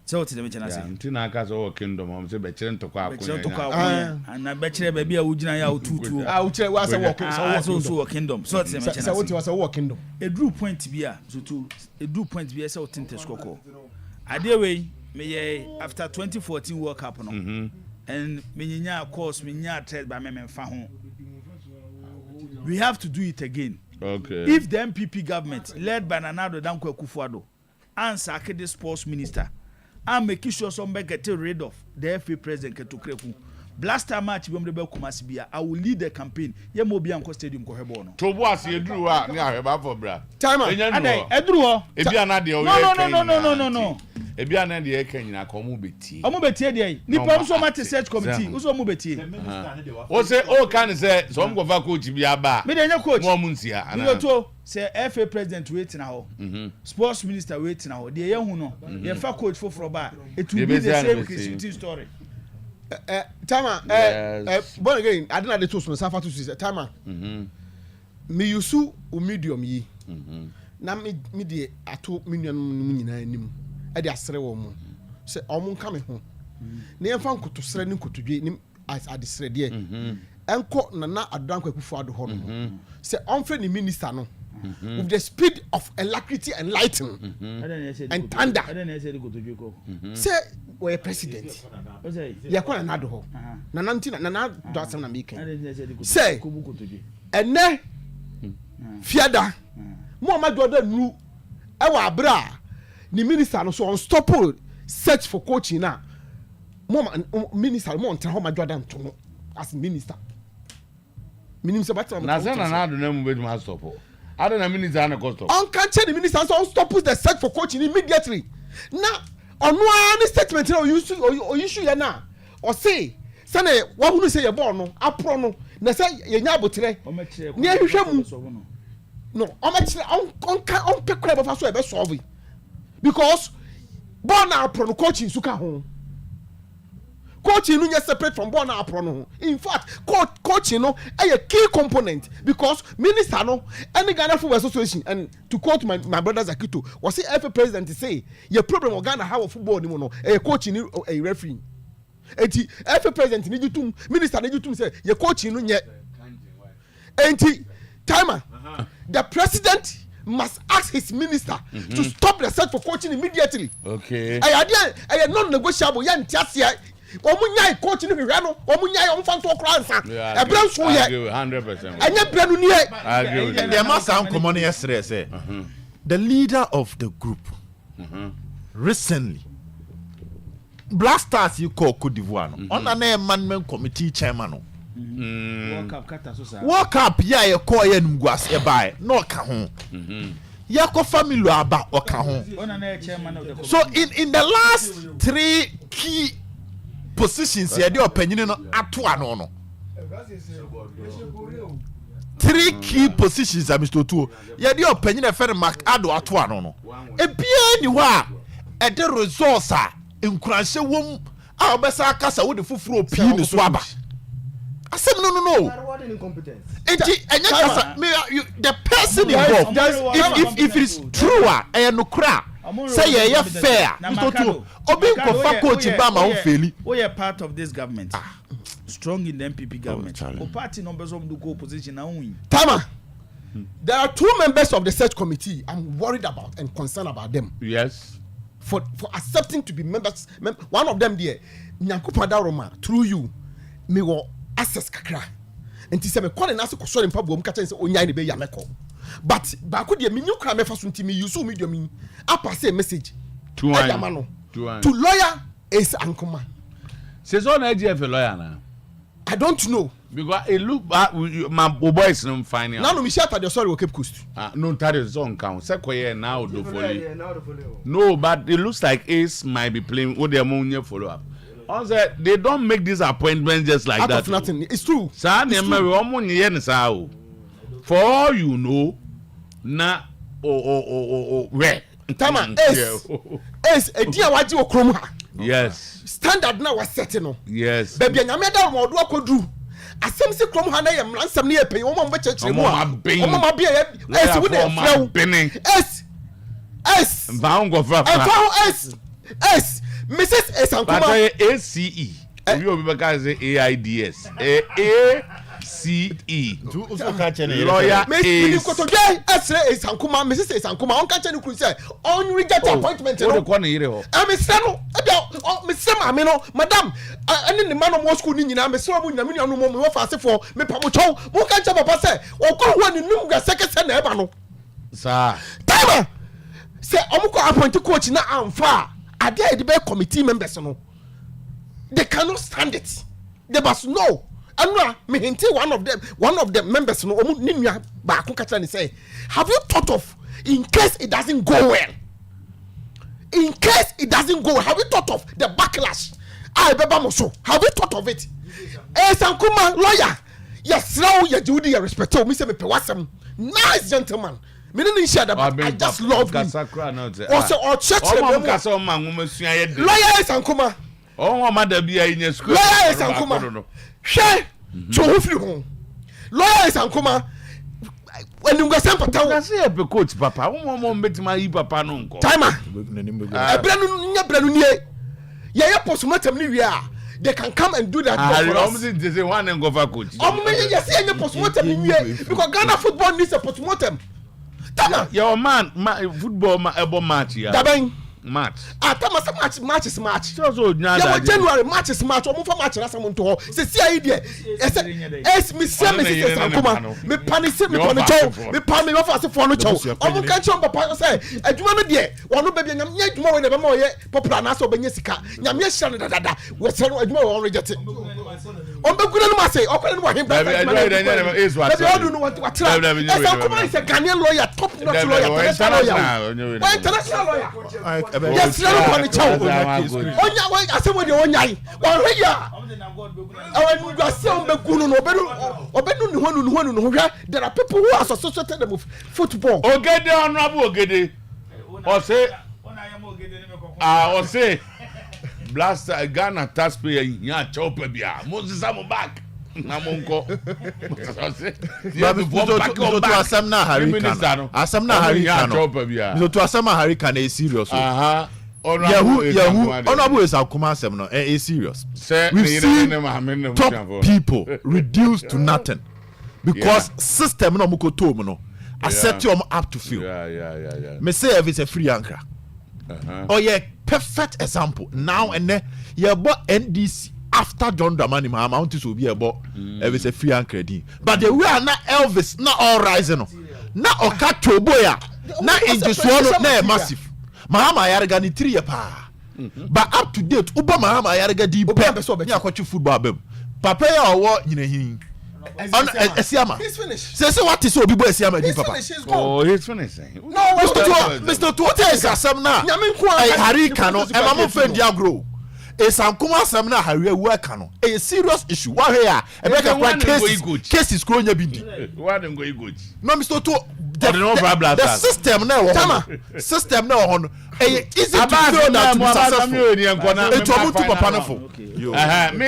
[SPEAKER 6] So to the mention say
[SPEAKER 2] ntina aka so kingdom am say be kire ntokwa
[SPEAKER 6] akon and be kire ba bia wugina ya otutu
[SPEAKER 3] we say work
[SPEAKER 6] so kingdom so to the mention
[SPEAKER 3] say what was a work kingdom
[SPEAKER 6] a drew point bia so to a drew point bia say otinte skoko adewei me after 2014 World Cup no and me nya course me nya trade ba me fa ho we have to do it again.
[SPEAKER 2] Okay.
[SPEAKER 6] If the MPP government led by Nana Danko Akufo-Addo and sack the sports minister and make sure some get rid of the FA president Ketokreku. Blaster match we be Kumasi bia. I will lead the campaign. Ye mo bi anko stadium ko hebo no.
[SPEAKER 2] To boas ye dru a ni aheba for bra.
[SPEAKER 3] Time
[SPEAKER 6] adai edru ho.
[SPEAKER 2] Ebi ana de o ye
[SPEAKER 6] No.
[SPEAKER 2] Ebi ana de ye kan nyina ko mu beti.
[SPEAKER 6] Omu beti dey. Nipa so ma research committee. Uso mu beti.
[SPEAKER 2] O say o kan say so mo go coach bi aba.
[SPEAKER 6] Me dey nya coach.
[SPEAKER 2] Mo mu nsia.
[SPEAKER 6] Me to say FA president wait na ho. Sports minister wait na ho. De ye hu no. Ye fa coach for ba. It will be the same creativity story.
[SPEAKER 3] Tama born again I didn't have the tools myself to say Tama me yusu o medium yi na me de ato million mu nyina anim e de asere wo mu say omo nka me ho na yemfa nkoto sere ni nkotodwe ni adesere de enko na adanko Akufo-Addo ho no say onfre ni minister no with the speed of alacrity and lightning and thunder say we president ya kwa na do ho na nanti na do asem na make say ene fiada mo ma do da nu e wa abra ni minister no so unstoppable search for coaching na mo minister mo ntra ho ma do da nto as minister minister batam
[SPEAKER 2] na say na do na mu be ma stop I don't know minister na cost of.
[SPEAKER 3] On can't change the minister so stop the search for coaching immediately. Now, on one statement you issue ya na or say sane wahunu sɛ yɛ bɔɔ no aporo no na sɛ yɛnya abotere ne ahwehwɛ mu no ɔmɛkyerɛ ɔmpɛ kora bɛfa so ɛbɛ solve because bɔɔ na aporo no coach nsu ka ho coach no nyɛ separate from bɔɔ na aporo no in fact coach no ɛyɛ key component because minister no ɛne Ghana Football Association and to quote my brother Zakito was the FA president say your problem of Ghana how football ni mo no ɛyɛ coach ni a referee enti FA president ni jutum minister ni jutum say your coach no nyɛ enti timer the president must ask his minister to stop the search for coaching immediately.
[SPEAKER 2] Okay.
[SPEAKER 3] I non-negotiable. Yan tiasia. Omunyai coach ni hwehwe no. Omunyai omfa nto kra nsa. Ebra nso ye.
[SPEAKER 2] 100%.
[SPEAKER 3] Anya bra no nie.
[SPEAKER 2] I agree with
[SPEAKER 7] There must sound common yesterday say. The leader of the group recently Black Stars you call Cote d'Ivoire no. On an management committee chairman no. World Cup ya ye call ye numguas e buy no ka ho. Ya ko family aba o ka ho. So in the last 3 key positions ye dey opanyini no ato ano no. 3 key positions Mr. Otuo ye dey opanyini e fer Mark Ado ato ano no. E bia ni ho a e de resource a enkuranhye wom a obesa akasa wo de fufuro pii ni so aba. I said no. The person involved, if it is true, and no cry, say yeah fair. Obi kofa coach Bama o feli.
[SPEAKER 6] We are part of this government. Strong in the MPP government. O party numbers of the go position now win.
[SPEAKER 3] Tama. There are 2 members of the search committee I'm worried about and concerned about them.
[SPEAKER 2] Yes.
[SPEAKER 3] For accepting to be members. One of them there, Nyankupada Roma, through you, me wo access kakra enti se me kone na se kosore mpa bom ka say onya ne be ya meko but ba ko de me nyu kra me fa so enti me use media me apa say message to lawyer is Ankuma
[SPEAKER 2] says on AGF lawyer na
[SPEAKER 3] I don't know
[SPEAKER 2] because it look my boys no fine
[SPEAKER 3] now no me share the sorry Cape Coast
[SPEAKER 2] no tell is on count say koye now do follow no but it looks like Ace might be playing what their money follow up. They don't make these appointments just like
[SPEAKER 3] out
[SPEAKER 2] that.
[SPEAKER 3] Of nothing. It's true.
[SPEAKER 2] For all you know, na where?
[SPEAKER 3] Tama S a dear waji okroma.
[SPEAKER 2] Yes.
[SPEAKER 3] Standard now was setting.
[SPEAKER 2] Yes.
[SPEAKER 3] Baby, nyameda mo do akodu. Asem se krom ha na yam ransam ne yepe wo mo chechire mo. O mo be S we dey flow. S.
[SPEAKER 2] Mbaungo fra.
[SPEAKER 3] S. Mrs. Esankuma.
[SPEAKER 2] But ACE. We will be back say AIDS. ACE. Lawyer Ace.
[SPEAKER 3] Esankuma. Mrs. Esankuma. On catch any say on reject appointment.
[SPEAKER 2] What the corner here?
[SPEAKER 3] Mr. No, madam. Any the man of Moscow ni nyina. Mr. Obu nyina no mo fast for me pamocho. Mo catch papa say. O ko ho ni num ga second say na eba no.
[SPEAKER 2] Sir.
[SPEAKER 3] Time. Say omuko appoint coach na amfa. Are there the committee members? No, they cannot stand it. They must know. And me hint one of the members. No, say, have you thought of in case it doesn't go well? In case it doesn't go, have you thought of the backlash? Have you thought of it? Sankuma lawyer, yes, now you do the respect. Me say me pewasem. Nice gentleman. Me no share that, I just love him. Also, or church lawyer is Ankuma.
[SPEAKER 2] Oh, mother be in school.
[SPEAKER 3] Lawyer is Ankuma. Share to who lawyer is Ankuma. When you go sample town,
[SPEAKER 2] I say a coach, Papa. One more bet my papa no.
[SPEAKER 3] Timer. Branu nie. Yeah, postmortem ni we are. They can come and do that.
[SPEAKER 2] They say one and go for coach.
[SPEAKER 3] Yes, any postmortem ni because Ghana football needs a postmortem.
[SPEAKER 2] Your man, football match here.
[SPEAKER 3] Dabang
[SPEAKER 2] match.
[SPEAKER 3] Match is match.
[SPEAKER 2] So
[SPEAKER 3] January match is match. Omo for match na some to. Se see idea. Es me say me say Sankuma. Me panic me panic. Me panic me fast for no chow. Omo kan chon papa say adwuma no de. Wono ba bia nyam nya adwuma we na be ma oye popular na so obenya sika. Nyam ye hira no dada. We say no adwuma we on reject. Ombe guna no ma say okole no him ba. Baby odu no want to try. Sankuma is a Ghanaian lawyer, top notch lawyer, international lawyer. Yes, no one chow. Onya, I say when you onya. One here. There are people who are associated with football.
[SPEAKER 2] Ogede honorable Ogede. Or say Blaster Ghana taxpayer ya chopa bia. Moses am back. Na monko.
[SPEAKER 7] To Asamna Harikano. Asamna Harikano. To Asamna Harikano is serious. Honorable is our command seminar. Is serious. We've seen top people reduced to nothing because system no muko to no. I set you up to feel. Me say if it's a free anchor. Oh yeah, perfect example. Now and then you bought NDC after John Dramani amount to be about if it's a free anchor. But the way are not Elvis, not all rising. Not Okato boya. Not in just one massive. Mahama Yarga ni 3 year pa. But up to date, Uba Mahama Yarga di ya kwachu football bem. Papa ya owo nyine hin. Esiama. He's finished. Say what is obi bo Esiama di papa.
[SPEAKER 2] Oh, he's finished.
[SPEAKER 7] No, Mr. Tuote is asem na. Harry Kano, e ma mo friend dia grow. Esankuma asem na Harry we Kano. A serious issue. Wa here, e be ka cases grow nya bindi.
[SPEAKER 2] Why dem go good?
[SPEAKER 7] No, Mr. Tuo. The system now, system now on easy to feel that to be successful. It's about to papa
[SPEAKER 2] me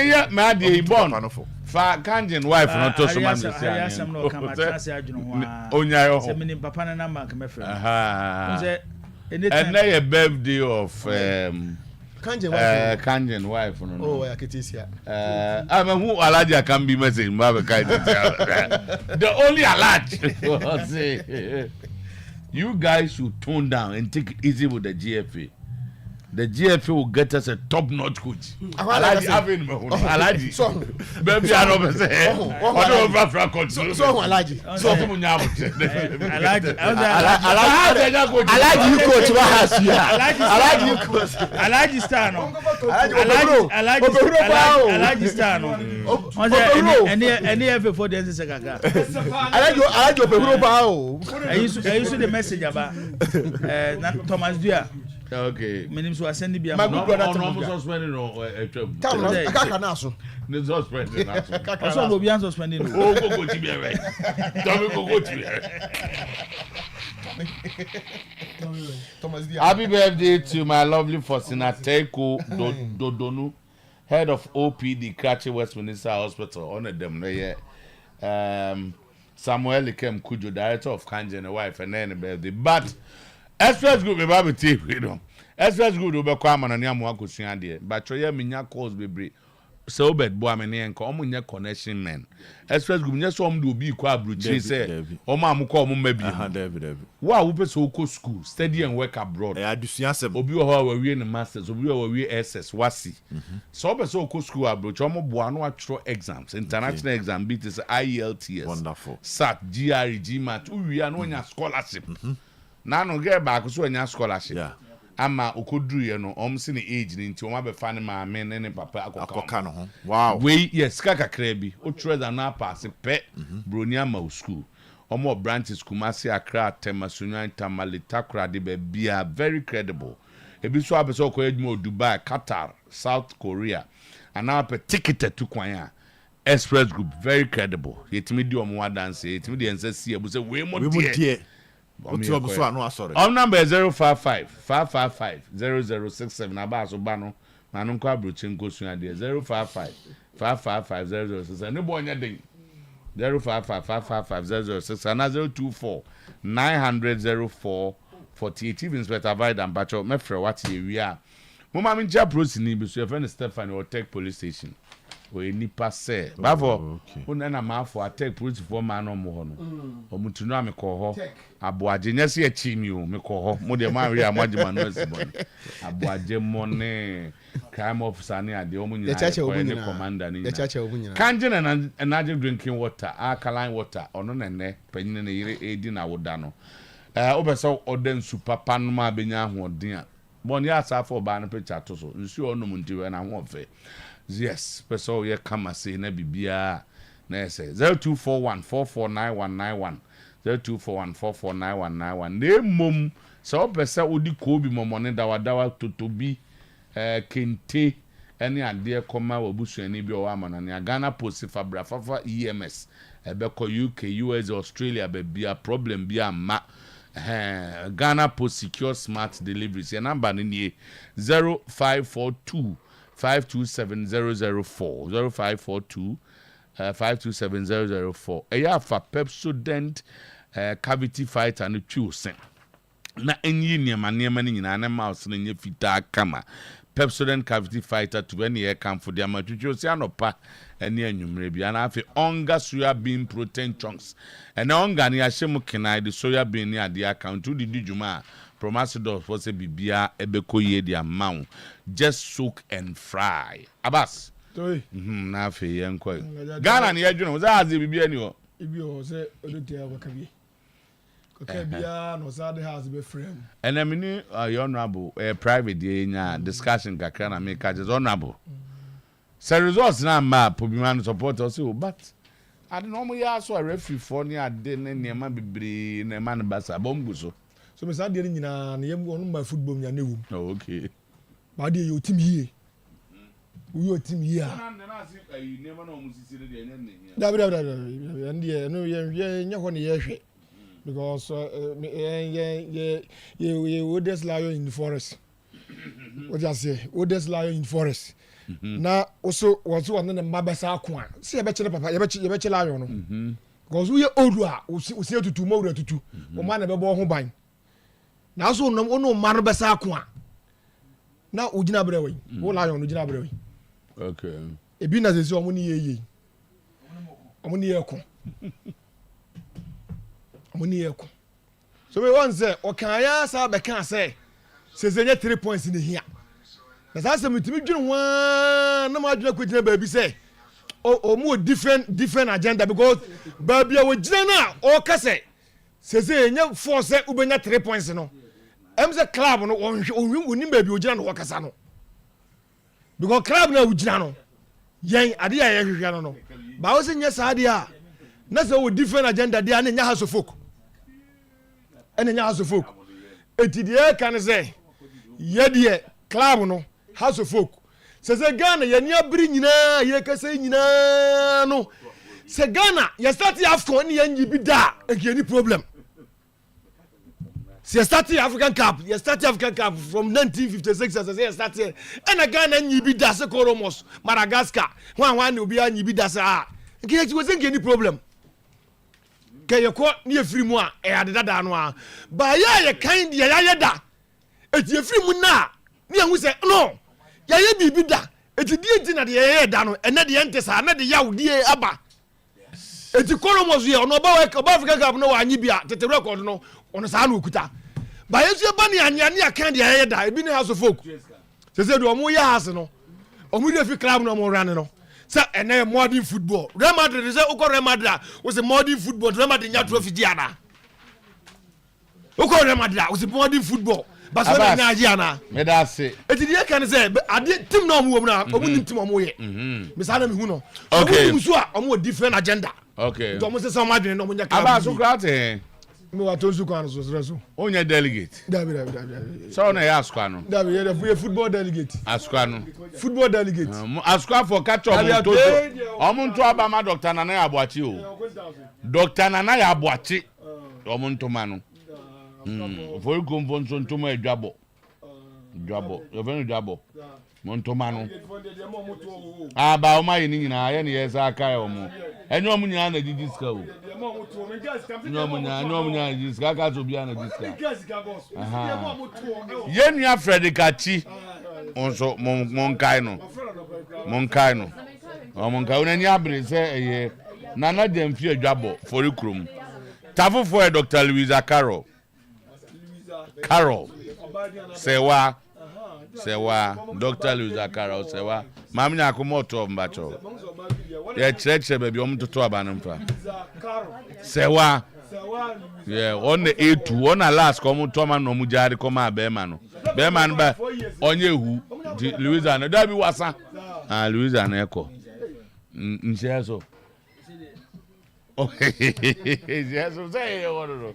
[SPEAKER 2] dey born fa Kanjin wife no to so man
[SPEAKER 6] say no come trust adwunu ho
[SPEAKER 2] onya yo
[SPEAKER 6] say me papa na number come frɛ
[SPEAKER 2] and na birthday of
[SPEAKER 3] Kanjin
[SPEAKER 2] wife no
[SPEAKER 3] oh ya ketisia
[SPEAKER 2] I'm who Alaji can be message mba kind the only Alaji say you guys should tone down and take it easy with the GFA. The GFA will get us a top-notch coach. Alaji having Alaji. So, baby, I don't say. What over for control?
[SPEAKER 3] So Alaji.
[SPEAKER 2] So from Nyamu.
[SPEAKER 4] Alaji you coach what has you? Alaji you coach.
[SPEAKER 6] Alaji star no. Alaji star no. Any ever for the say gaga.
[SPEAKER 3] Alaji Obehuro pa o.
[SPEAKER 6] I used to the message about Thomas Dua.
[SPEAKER 2] Okay.
[SPEAKER 6] Menim so asend bia
[SPEAKER 3] my good brother
[SPEAKER 2] no suspending no etwam.
[SPEAKER 3] Akaka na so.
[SPEAKER 2] Ne suspending na so.
[SPEAKER 6] Also no bia suspending no.
[SPEAKER 2] Oh go ti bia right. Don't go ti bia. Happy birthday to my lovely Fosina Teko Dodonu, head of OPD Krachi Westminster Hospital. Honor them there. Samuel Ikem Kujo, director of Kanji and wife and then birthday. But Express Group, baby, you know. Express Group will be coming on your more question, but you have me calls be so bad, boy, and come your connection, man. Express Group, just some do be quite brutal. Say, oh, mamma, call maybe. Wow, we so go school, study and work abroad. I do see us. Obi how we in the masters, obi how we SS, wasi. So be so go school abroad. Chomo buano atro exams, international exam, beat is IELTS.
[SPEAKER 7] Wonderful.
[SPEAKER 2] SAT, GRE, GMAT. We are no scholarship. Now no get back so any scholarship. Yeah. Ama okodru ye no omse ne age ni nti o ma be fa ne ma men ne papa
[SPEAKER 7] akoka no ho. Wow.
[SPEAKER 2] We yes kaka krabi. O treasure na pass pe broni ama school. Omo branches Kumasi, Accra, Temasunu, Tamale, Takra de be very credible. Ebi so abeso ko edmo Dubai, Qatar, South Korea. And now pe ticket to kwanya. Express Group very credible. Yetimi di omo dance, yetimi di ense si ebu se we mo die. Our number is 055-555-0067. Abaso bano. Manunko abruchin kosuya de 055-555-0067. No boy nyading. 055-555-0067. And 024-900-0448. Even Inspector Vida and Bacho mefre what we are. Mama mincha prosi ni bi so your friend Stephanie or Tech Police Station. We ni passe. Bavo. Una na ma for attack police for man no mo ho no. Omutunu amekọ ho. Aboaje nyase achimi o mekọ ho. Mo de ma wi amagema no asibon. Aboaje money crime officer ni ade o munyina. The commander ni. Kanjina na energy drinking water, alkaline water. Ono nene panyin na yire edi na woda no. Obesa oden super pan ma benya hoden a. Bon ya safo ba no picture to so. Nsu ono muntiwe na ho fe. Yes, person ye come say na bibia na say 0241449191 0241449191 ne mom so person odi ko bi momone dawa totobi kente any idea koma wabusuani bi o ama na Ghana Post Fabra Fafa EMS ebeko UK US Australia be a problem bi ama Ghana Post secure smart deliveries your number ni 0542 527004 0542 527004 eya fa Pepsodent cavity fighter no twusen na enyi niema ni nyina na mouse na nye fita kama Pepsodent cavity fighter to any air camp for the amatutwo si anopa ene anwumre bia na afi onga soya bean protein chunks ene onga ni ahyem kenai the soya bean ni ade account di djuma promasidor for se bibia ebekoye di amount just soak and fry abas na afi yenko Ghana ni adwuno za azi bibia ni ho
[SPEAKER 3] ibi o se odotia wakabi kokabia no sade has be frame
[SPEAKER 2] and I mean honorable private dey nya discussion kakra na make just honorable so results na map obi man support us but I don't know ya so referee for ni ade ne niam bebre na man basa bombu so
[SPEAKER 3] me sade ni nyina na yem onu ma football nya newu
[SPEAKER 2] okay
[SPEAKER 3] ba de yo team hie wo team hie
[SPEAKER 2] na si niam na omusisi de nya ne
[SPEAKER 3] da and no ye nya ho ne ye hwe because oldest lion in the forest. What you say? Oldest lion in the forest. Na also one na mabasa akwa. See e be chele papa, e be lion no. Because we old we see tutu mo wura tutu. O ma na be bo ho ban. Na so no ma no besa akwa. Na o gina bre we. O lion no gina bre we.
[SPEAKER 2] Okay.
[SPEAKER 3] E bi na se omo ni ye. Omo ni ye ko. Moneyeko. So we want say o kan ya sa be kan say zenye 3 points in here. Na sa se mitimi dwun wa na ma dwun ko gina ba bi say o mu different agenda because ba bia wo gina na o ka say zenye force ubenya 3 points no. Em say club no o nim ba bi o gina no o kasa no. Because club na o gina no yen ade ya ye hwehwe no. Ba o se nya sa ade a na say o different agenda dey na nya haso folk. Ene nya house of folk etidie kan say ye de club no house of folk se Ghana ye nia biri nyina ye kase nyina no se Ghana ye start African ni ye nyi bi da e any problem se start African Cup from 1956 as say start ena Ghana nyi bi da se Koromos Madagascar wan obi anyi bi da sa nke ye was any problem ke ko ni efiri mu a e adeda da no a ba ya kan de ya da eti efiri mu na ni ehun se no ya bibi da eti die na de ya da no ene de ente sa na de ya wudie aba eti Koromos ye ono ba Africa Cup no wa anyi bia tete record no ono sa na okuta ba yesu ba ni anya ni akan de ya da ebi ni house of folk se do omo ya house no omo de fi club no omo ran no. Say ene modern football. Real Madrid say uko Real Madrid was a modern football. Real Madrid nya trophy diana. Uko Real Madrid was a modern football. Barcelona nya diana.
[SPEAKER 2] Me da say.
[SPEAKER 3] Eti dey kan say ade team na omo na omo nim team omo ye. Me sa na me hu no.
[SPEAKER 2] Okay.
[SPEAKER 3] Omo so a omo different agenda.
[SPEAKER 2] Okay.
[SPEAKER 3] Do omo say some Madrid no omo nya club.
[SPEAKER 2] Aba so krate.
[SPEAKER 3] Me wa tonsu kan so.
[SPEAKER 2] Onya delegate.
[SPEAKER 3] Dabi.
[SPEAKER 2] So na ya askwa no.
[SPEAKER 3] Dabi ye football delegate.
[SPEAKER 2] Askwa no.
[SPEAKER 3] Football delegate.
[SPEAKER 2] Askwa for catch up on to. Omuntu abama Dr. Nana Yabuachi o. Dr. Nana Yabuachi. Omuntu manu. For you come from Sontoma Edwabo. You very Edwabo. Monto manu. Aba o mai ni nyina ye ne yesa aka omo. Enyo omu nyina na didiska o. Enyo omu nyina didiska ka so bia na didiska. Ye nua Fredikachi. Onso monkai no. O monkai onani abere se eye Nana Demfi Edwabo for ikrum. Tafu for Dr. Louisa Carol. Sewa Dr. Louisa Carol sewa mam nya akomoto mbacho ye chreche baby omtoto abanamfa sewa yeah on the A2 on a last come to man no mujari come abema no be man ba onye hu Louisa na da bi wasa Louisa na eko njeso okay njeso say woro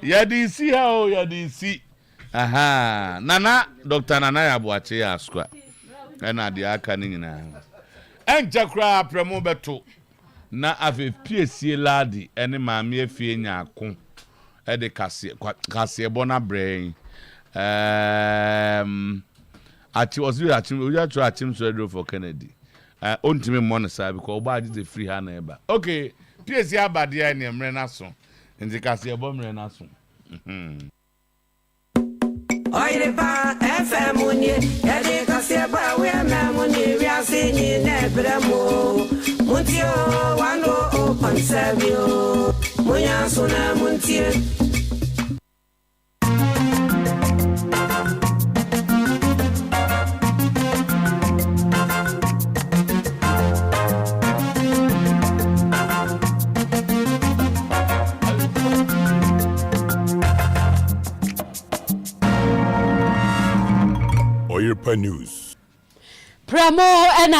[SPEAKER 2] ya di si ha o ya di si aha Nana Dr. Nana Yabuachi askwa ɛna de aka ne nyinaa ɛnkyɛ koraa prɛmo bɛto na afei piesie ladi ɛne maame afie nyaako ɛde kaseɛ bɔ na brɛn ati ɔsi achim so radio for Kennedy ontimi mmɔ no saa because ɔba agye the free ha na ɛba okay piesie abadeɛ ne mmerɛ na so nti kaseɛ bɔ mmerɛ na so
[SPEAKER 8] Oyerepa FM unye yade kaseba we amuni we asinyi nebremo muntio wano open servio munya sona muntie
[SPEAKER 9] Oyerepa News.
[SPEAKER 10] Pramo and